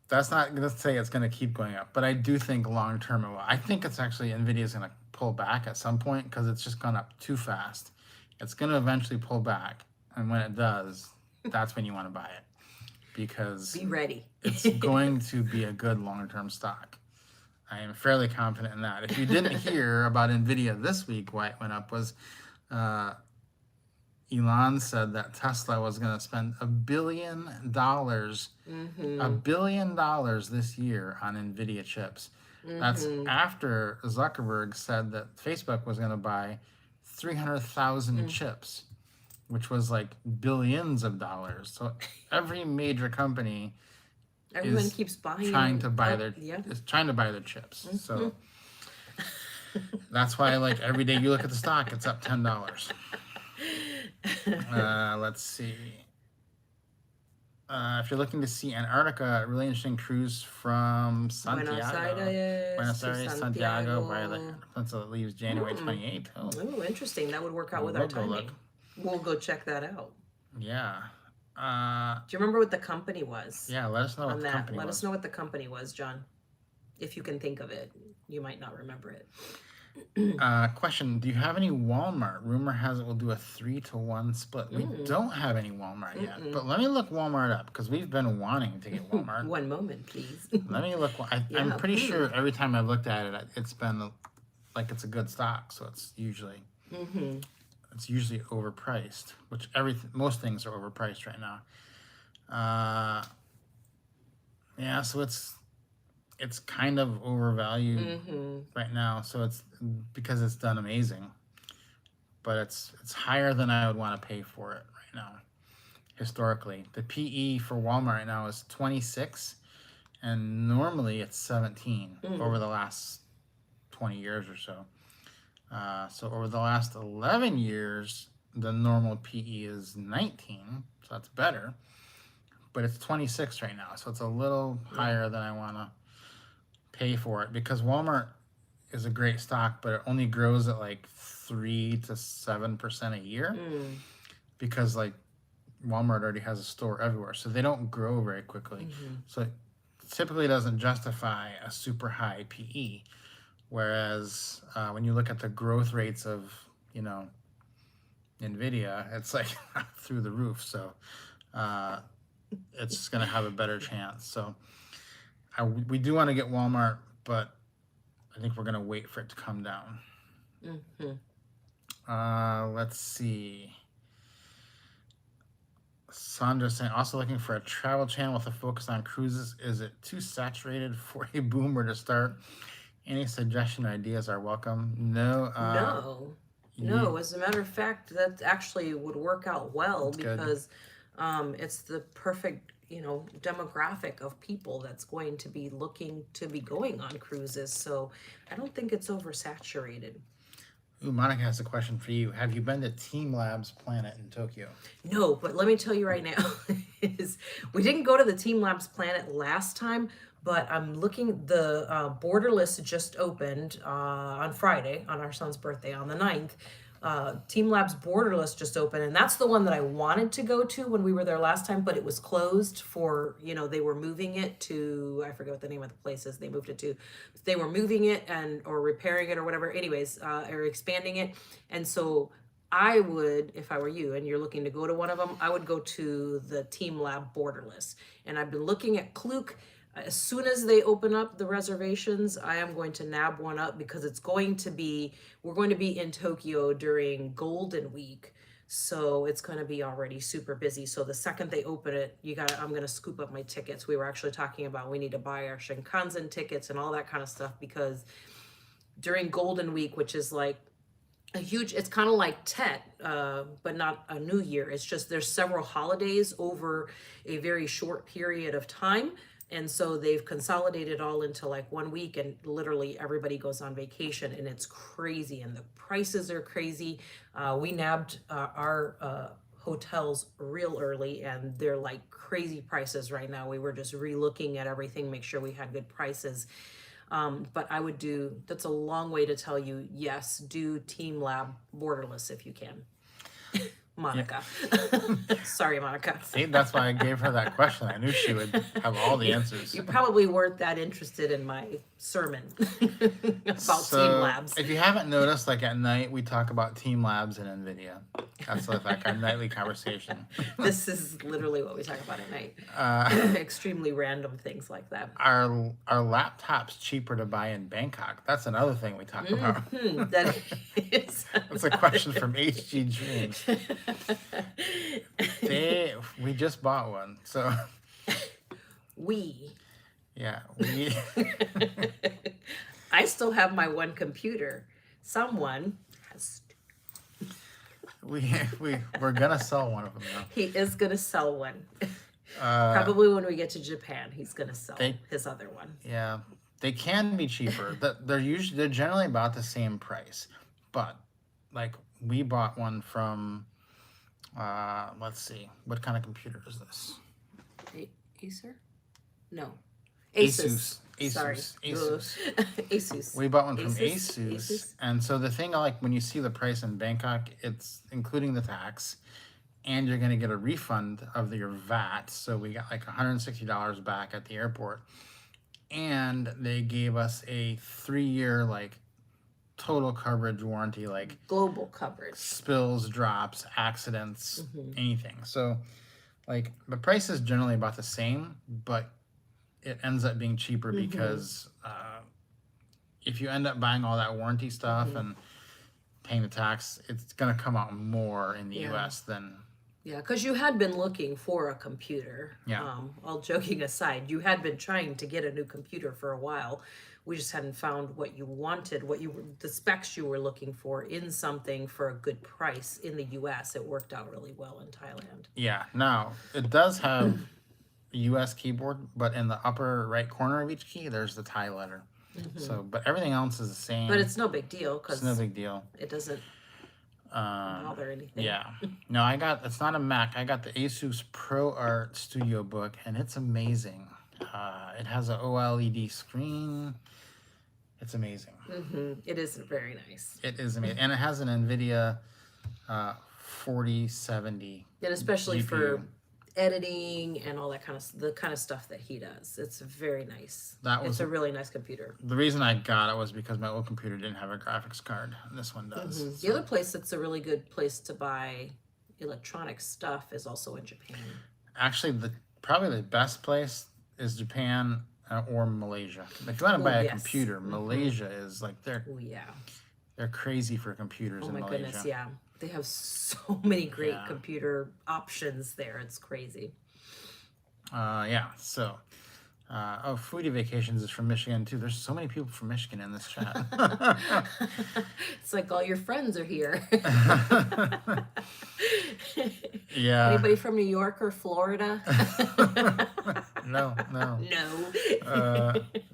That's not going to say it's going to keep going up, but I do think long term it will. I think it's actually Nvidia's going to pull back at some point because it's just gone up too fast. It's going to eventually pull back, and when it does, that's when you want to buy it because Be ready. it's going to be a good long term stock. I am fairly confident in that. If you didn't hear about Nvidia this week, why it went up was Elon said that Tesla was going to spend $1 billion, $1 billion this year on Nvidia chips. That's after Zuckerberg said that Facebook was going to buy 300,000 chips, which was like billions of dollars. So every major company Everyone is keeps buying. trying to buy is trying to buy their chips. So that's why, like, every day you look at the stock, it's up $10. Let's see. If you're looking to see Antarctica, a really interesting cruise from Santiago. Buenos Aires, Santiago, until it leaves January 28th. Oh, interesting. That would work out with We'll our go look. timing. We'll go check that out. Yeah. Do you remember what the company was? Yeah, let us know what the company Let was. us know what the company was, John. If you can think of it. You might not remember it. Question, do you have any Walmart? Rumor has it we'll do a 3-to-1 split. We don't have any Walmart yet, but let me look Walmart up because we've been wanting to get Walmart. One moment, please. Let me look. I'm pretty sure every time I've looked at it, it's been like it's a good stock, so it's usually overpriced, which most things are overpriced right now. Yeah, so it's kind of overvalued right now. So it's because it's done amazing, but it's higher than I would want to pay for it right now. historically. The PE for Walmart right now is 26, and normally it's 17 over the last 20 years or so. So over the last 11 years, the normal PE is 19, so that's better. But it's 26 right now, so it's a little higher than I want to pay for it, because Walmart is a great stock, but it only grows at like 3 to 7% a year, because like Walmart already has a store everywhere, so they don't grow very quickly. So it typically doesn't justify a super high PE. Whereas when you look at the growth rates of, you know, Nvidia, it's like through the roof. So it's going to have a better chance. So we do want to get Walmart, but I think we're going to wait for it to come down. Let's see. Sandra's saying, also looking for a travel channel with a focus on cruises. Is it too saturated for a boomer to start? Any suggestion or ideas are welcome. No. No. As a matter of fact, that actually would work out well, because it's the perfect, demographic of people that's going to be looking to be going on cruises. So I don't think it's oversaturated. Ooh, Monica has a question for you. Have you been to Team Labs Planet in Tokyo? No, but let me tell you right now, we didn't go to the Team Labs Planet last time, but I'm looking, the Borderless just opened on Friday, on our son's birthday, on the 9th. Team Labs Borderless just opened, and that's the one that I wanted to go to when we were there last time, but it was closed for, they were moving it to, I forget what the name of the place is they moved it to. They were moving it or repairing it or whatever, anyways, or expanding it. And so I would, if I were you and you're looking to go to one of them, I would go to the Team Lab Borderless. And I've been looking at Klook. As soon as they open up the reservations, I am going to nab one up, because we're going to be in Tokyo during Golden Week. So it's going to be already super busy. So the second they open it, I'm going to scoop up my tickets. We were actually talking about we need to buy our Shinkansen tickets and all that kind of stuff, because during Golden Week, which is like it's kind of like Tet, but not a New Year. It's just there's several holidays over a very short period of time. And so they've consolidated all into like 1 week, and literally everybody goes on vacation, and it's crazy, and the prices are crazy. We nabbed our hotels real early, and they're like crazy prices right now. We were just re-looking at everything, make sure we had good prices. But I would that's a long way to tell you, yes, do Team Lab Borderless if you can. Monica. Yeah. Sorry, Monica. See, that's why I gave her that question. I knew she would have all the answers. You probably weren't that interested in my sermon about Team Labs. If you haven't noticed, like at night, we talk about Team Labs and Nvidia. That's like our nightly conversation. This is literally what we talk about at night. Extremely random things like that. Are laptops cheaper to buy in Bangkok? That's another thing we talk about. That is. That's a question from HG Dreams. We just bought one, so. Yeah, we. I still have my one computer. Someone has. We're gonna sell one of them now. He is gonna sell one. Probably when we get to Japan, he's gonna sell his other one. Yeah, they can be cheaper. They're generally about the same price, but like we bought one from. Let's see, what kind of computer is this? Acer? No. Asus. Sorry. Asus. We bought one from Asus. And so the thing, like when you see the price in Bangkok, it's including the tax, and you're going to get a refund of your VAT. So we got like $160 back at the airport. And they gave us a 3-year like total coverage warranty, like global coverage, spills, drops, accidents, anything. So like the price is generally about the same, but it ends up being cheaper because if you end up buying all that warranty stuff and paying the tax, it's going to come out more in the US than. Yeah, because you had been looking for a computer. Yeah. All joking aside, you had been trying to get a new computer for a while. We just hadn't found what you wanted, the specs you were looking for in something for a good price in the US. It worked out really well in Thailand. Yeah. Now it does have a U.S. keyboard, but in the upper right corner of each key, there's the Thai letter. Hmm. So, but everything else is the same. But it's no big deal It's no because big deal. it doesn't bother anything. Yeah. No, it's not a Mac. I got the Asus Pro Art Studio Book, and it's amazing. It has an OLED screen. It's amazing. It is very nice. It is amazing. And it has an Nvidia 4070 And especially GPU. for editing and all that the kind of stuff that he does. It's very nice. It's a really nice computer. The reason I got it was because my old computer didn't have a graphics card. This one does. The other place that's a really good place to buy electronic stuff is also in Japan. Actually, probably the best place is Japan or Malaysia. If you want to buy a computer, Malaysia is like they're crazy for computers in Malaysia. Oh my goodness, yeah. They have so many great computer options there. It's crazy. So, Foodie Vacations is from Michigan too. There's so many people from Michigan in this chat. It's like all your friends are here. Yeah. Anybody from New York or Florida? No. No.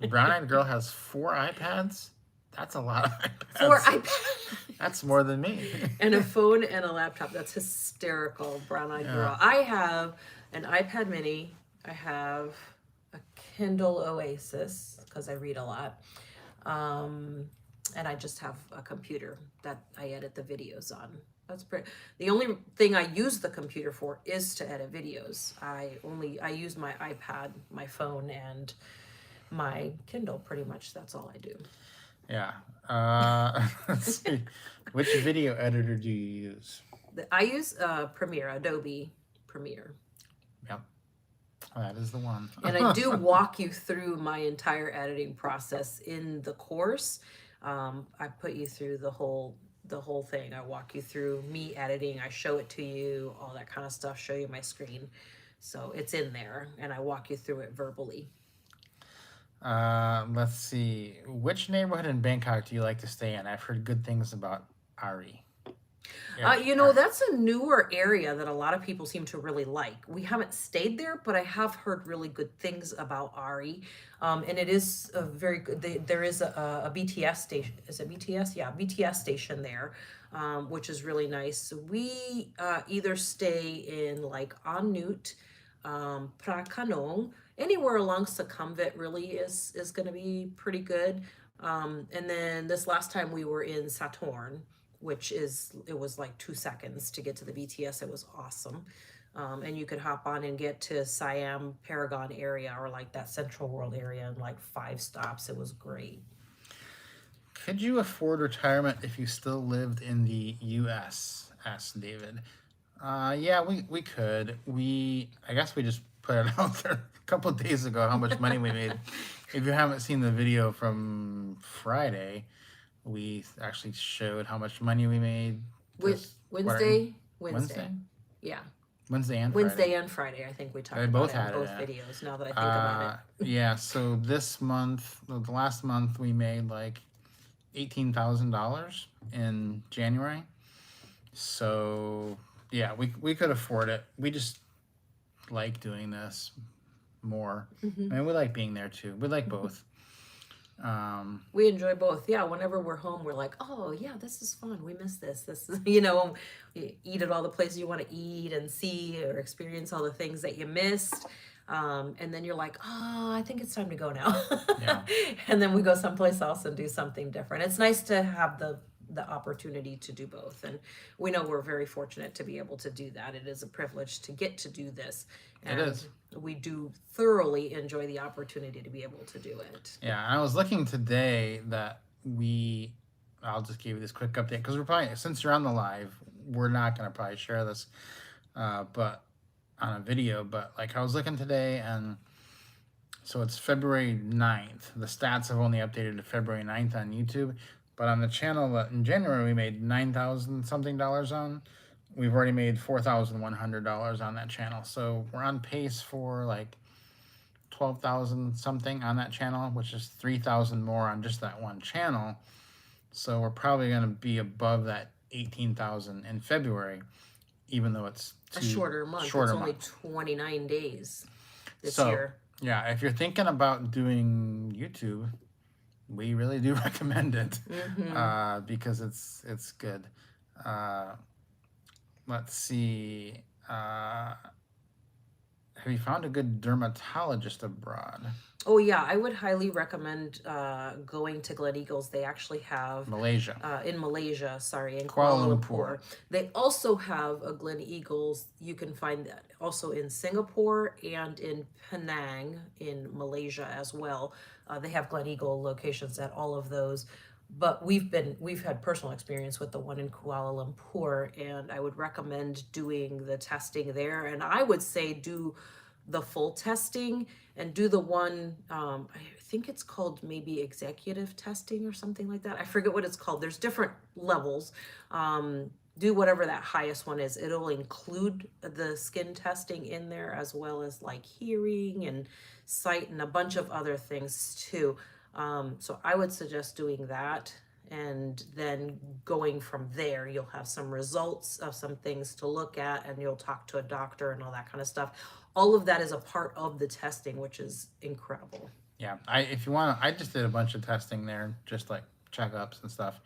Brown Eyed Girl has 4 iPads. That's a lot of iPads. 4 iPads. That's more than me. And a phone and a laptop. That's hysterical, Brown Eyed Girl. I have an iPad mini. I have a Kindle Oasis because I read a lot. And I just have a computer that I edit the videos on. That's pretty. The only thing I use the computer for is to edit videos. I use my iPad, my phone, and my Kindle pretty much. That's all I do. Yeah. Let's see. Which video editor do you use? I use Premiere, Adobe Premiere. Yep. That is the one. And I do walk you through my entire editing process in the course. I put you through the whole thing. I walk you through me editing. I show it to you, all that kind of stuff, show you my screen. So it's in there, and I walk you through it verbally. Let's see. Which neighborhood in Bangkok do you like to stay in? I've heard good things about Ari. That's a newer area that a lot of people seem to really like. We haven't stayed there, but I have heard really good things about Ari. And it is a very good, there is a BTS station. Is it BTS? Yeah, BTS station there, which is really nice. We either stay in like An Nut, Prakanong, anywhere along Sukhumvit really is going to be pretty good. And then this last time we were in Saturn, it was like 2 seconds to get to the BTS. It was awesome. And you could hop on and get to Siam Paragon area or like that Central World area in like 5 stops. It was great. Could you afford retirement if you still lived in the U.S.? asked David. Yeah, we could. I guess we just put it out there a couple of days ago how much money we made. If you haven't seen the video from Friday, we actually showed how much money we made. Wednesday? Yeah. Wednesday and Friday. I think we talked about both it in had both videos now that I think about it. Yeah, so this month, the last month, we made like $18,000 in January. So yeah, we could afford it. We just like doing this more. Mm-hmm. And we like being there too. We like both. We enjoy both. Yeah, whenever we're home, we're like, oh yeah, this is fun. We miss this. This is, you eat at all the places you want to eat and see or experience all the things that you missed. And then you're like, oh, I think it's time to go now. Yeah. And then we go someplace else and do something different. It's nice to have the opportunity to do both. And we know we're very fortunate to be able to do that. It is a privilege to get to do this. And it is. We do thoroughly enjoy the opportunity to be able to do it. Yeah, and I was looking today that I'll just give you this quick update because we're probably, since you're on the live, we're not going to probably share this, but on a video, but like I was looking today and so it's February 9th. The stats have only updated to February 9th on YouTube, but on the channel that in January we made $9,000 something on, we've already made $4,100 on that channel. So we're on pace for like 12,000 something on that channel, which is 3,000 more on just that one channel. So we're probably going to be above that 18,000 in February, even though it's A two shorter month. It's shorter only months. 29 days this So year. yeah, if you're thinking about doing YouTube, we really do recommend it because it's good. Uh, let's see. Have you found a good dermatologist abroad? Oh yeah, I would highly recommend going to Glen Eagles. They actually have Malaysia, in Malaysia, sorry, in Kuala Kuala Lumpur. Lumpur. They also have a Glen Eagles. You can find that also in Singapore and in Penang in Malaysia as well. They have Glen Eagle locations at all of those. But we've had personal experience with the one in Kuala Lumpur, and I would recommend doing the testing there. And I would say do the full testing and do the one I think it's called maybe executive testing or something like that. I forget what it's called. There's different levels. Do whatever that highest one is. It'll include the skin testing in there as well as like hearing and sight and a bunch of other things too. So I would suggest doing that, and then going from there you'll have some results of some things to look at, and you'll talk to a doctor and all that kind of stuff. All of that is a part of the testing, which is incredible. Yeah, if you want, I just did a bunch of testing there, just like checkups and stuff.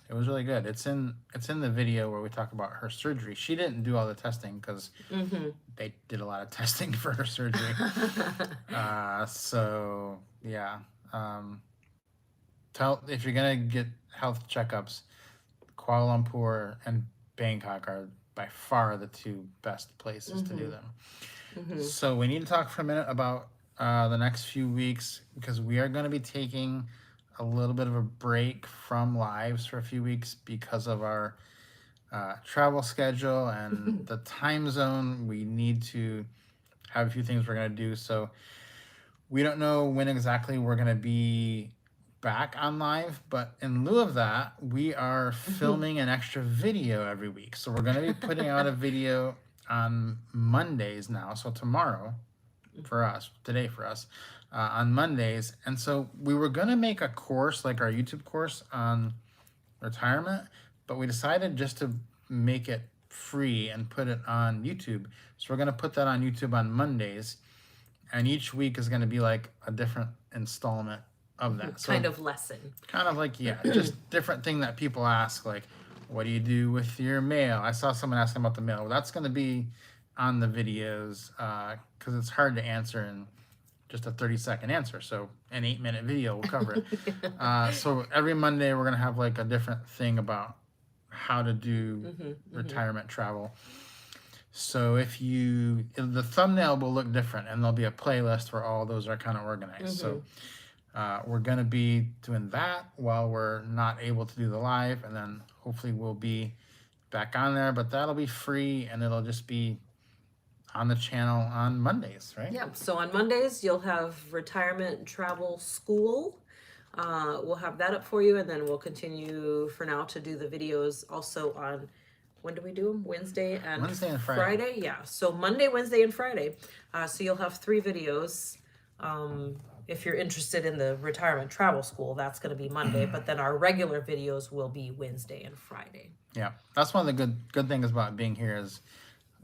It was really good. It's in the video where we talk about her surgery. She didn't do all the testing because they did a lot of testing for her surgery. So yeah, tell if you're gonna get health checkups, Kuala Lumpur and Bangkok are by far the two best places to do them. So we need to talk for a minute about the next few weeks because we are going to be taking a little bit of a break from lives for a few weeks because of our travel schedule and the time zone. We need to have a few things we're going to do. So we don't know when exactly we're going to be back on live, but in lieu of that, we are filming an extra video every week. So we're going to be putting out a video on Mondays now. So tomorrow for us, today for us, on Mondays. And so we were going to make a course like our YouTube course on retirement, but we decided just to make it free and put it on YouTube. So we're going to put that on YouTube on Mondays. And each week is going to be like a different installment of that. So Kind of lesson. kind of like, yeah, just different thing that people ask, like, what do you do with your mail? I saw someone asking about the mail. Well, that's going to be on the videos because it's hard to answer in just a 30-second answer. So an 8-minute video will cover it. So every Monday we're going to have like a different thing about how to do retirement travel. So the thumbnail will look different, and there'll be a playlist where all those are kind of organized. So we're going to be doing that while we're not able to do the live, and then hopefully we'll be back on there, but that'll be free, and it'll just be on the channel on Mondays, right? Yeah, so on Mondays you'll have retirement travel school. We'll have that up for you, and then we'll continue for now to do the videos also on, when do we do them? Wednesday and Friday. Yeah, so Monday, Wednesday, and Friday. So you'll have 3 videos. If you're interested in the retirement travel school, that's going to be Monday, but then our regular videos will be Wednesday and Friday. Yeah, that's one of the good things about being here is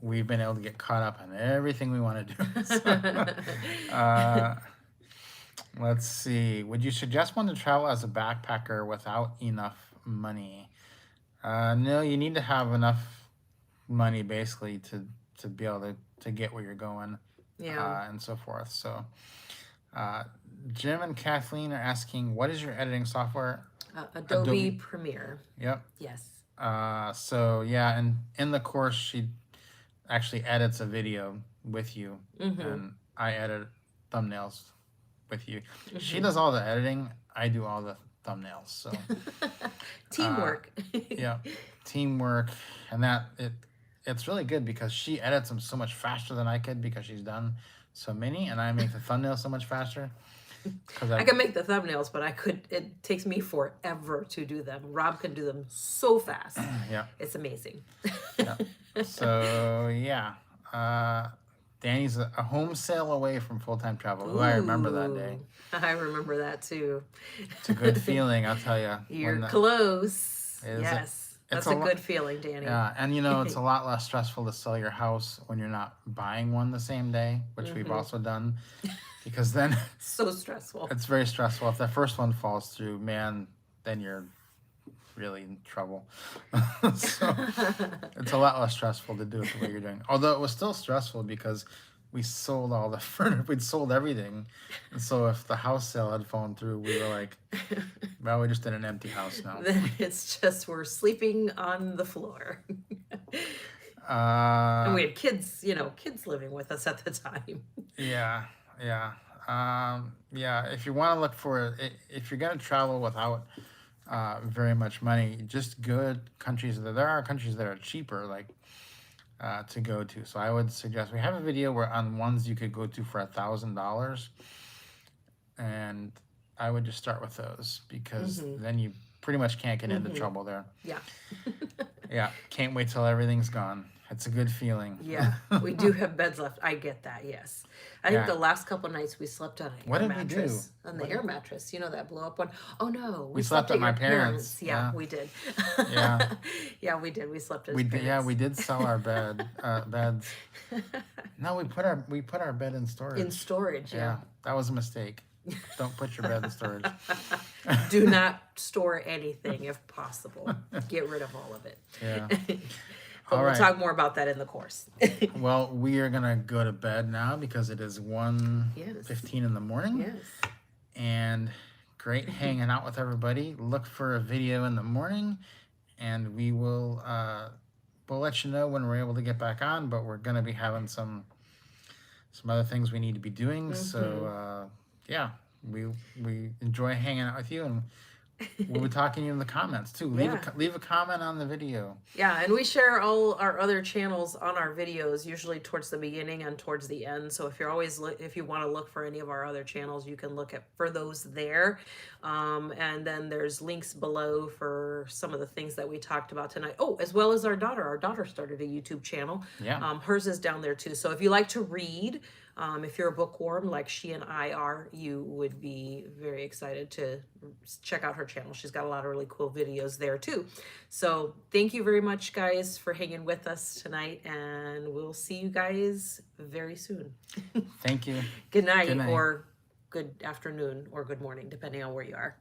we've been able to get caught up on everything we want to do. So, let's see. Would you suggest one to travel as a backpacker without enough money? No, you need to have enough money basically to be able to get where you're going, and so forth. So, Jim and Kathleen are asking, what is your editing software? Adobe Premiere. Yep. Yes. So yeah, and in the course she actually edits a video with you, and I edit thumbnails with you. She does all the editing. I do all the thumbnails. So teamwork. Yeah, teamwork, and it's really good because she edits them so much faster than I could because she's done so many, and I make the thumbnails so much faster. I can make the thumbnails, but it takes me forever to do them. Rob can do them so fast. Yeah. It's amazing. Yeah. So yeah. Danny's a home sail away from full-time travel. Ooh, I remember that day. I remember that too. It's a good feeling, I'll tell you. You're close. Yes. That's a good feeling, Danny. Yeah, and it's a lot less stressful to sell your house when you're not buying one the same day, which we've also done. Because then so stressful. It's very stressful. If the first one falls through, man, then you're really in trouble. So it's a lot less stressful to do it the way you're doing. Although it was still stressful because we sold all the furniture, we'd sold everything. And so if the house sale had fallen through, we were like, well, we're just in an empty house now. It's just we're sleeping on the floor. And we had kids, kids living with us at the time. Yeah. If you want to look for it, if you're going to travel without very much money, just good countries. There are countries that are cheaper, like to go to. So I would suggest we have a video where on ones you could go to for $1,000, and I would just start with those because then you pretty much can't get into trouble there. Yeah. Yeah. Can't wait till everything's gone. It's a good feeling. Yeah, we do have beds left. I get that. Yes, I think the last couple of nights we slept on an air mattress. On the air mattress, that blow up one. Oh no, we slept at my parents'. Yeah, we did. Yeah, yeah, we did. We slept at. We did sell our beds. No, we put our bed in storage. In storage, yeah. That was a mistake. Don't put your bed in storage. Do not store anything if possible. Get rid of all of it. Yeah. But we'll talk more about that in the course. Well, we are going to go to bed now because it is 1:15 in the morning. Yes. And great hanging out with everybody. Look for a video in the morning, and we'll let you know when we're able to get back on, but we're going to be having some other things we need to be doing. So, we enjoy hanging out with you, and we'll be talking to you in the comments too. Leave a comment on the video. Yeah, and we share all our other channels on our videos, usually towards the beginning and towards the end. So if you want to look for any of our other channels, you can look for those there. And then there's links below for some of the things that we talked about tonight. Oh, as well as our daughter. Our daughter started a YouTube channel. Yeah. Hers is down there too. So if you like to read, if you're a bookworm like she and I are, you would be very excited to check out her channel. She's got a lot of really cool videos there too. So thank you very much, guys, for hanging with us tonight, and we'll see you guys very soon. Thank you. Good night, or good afternoon, or good morning, depending on where you are.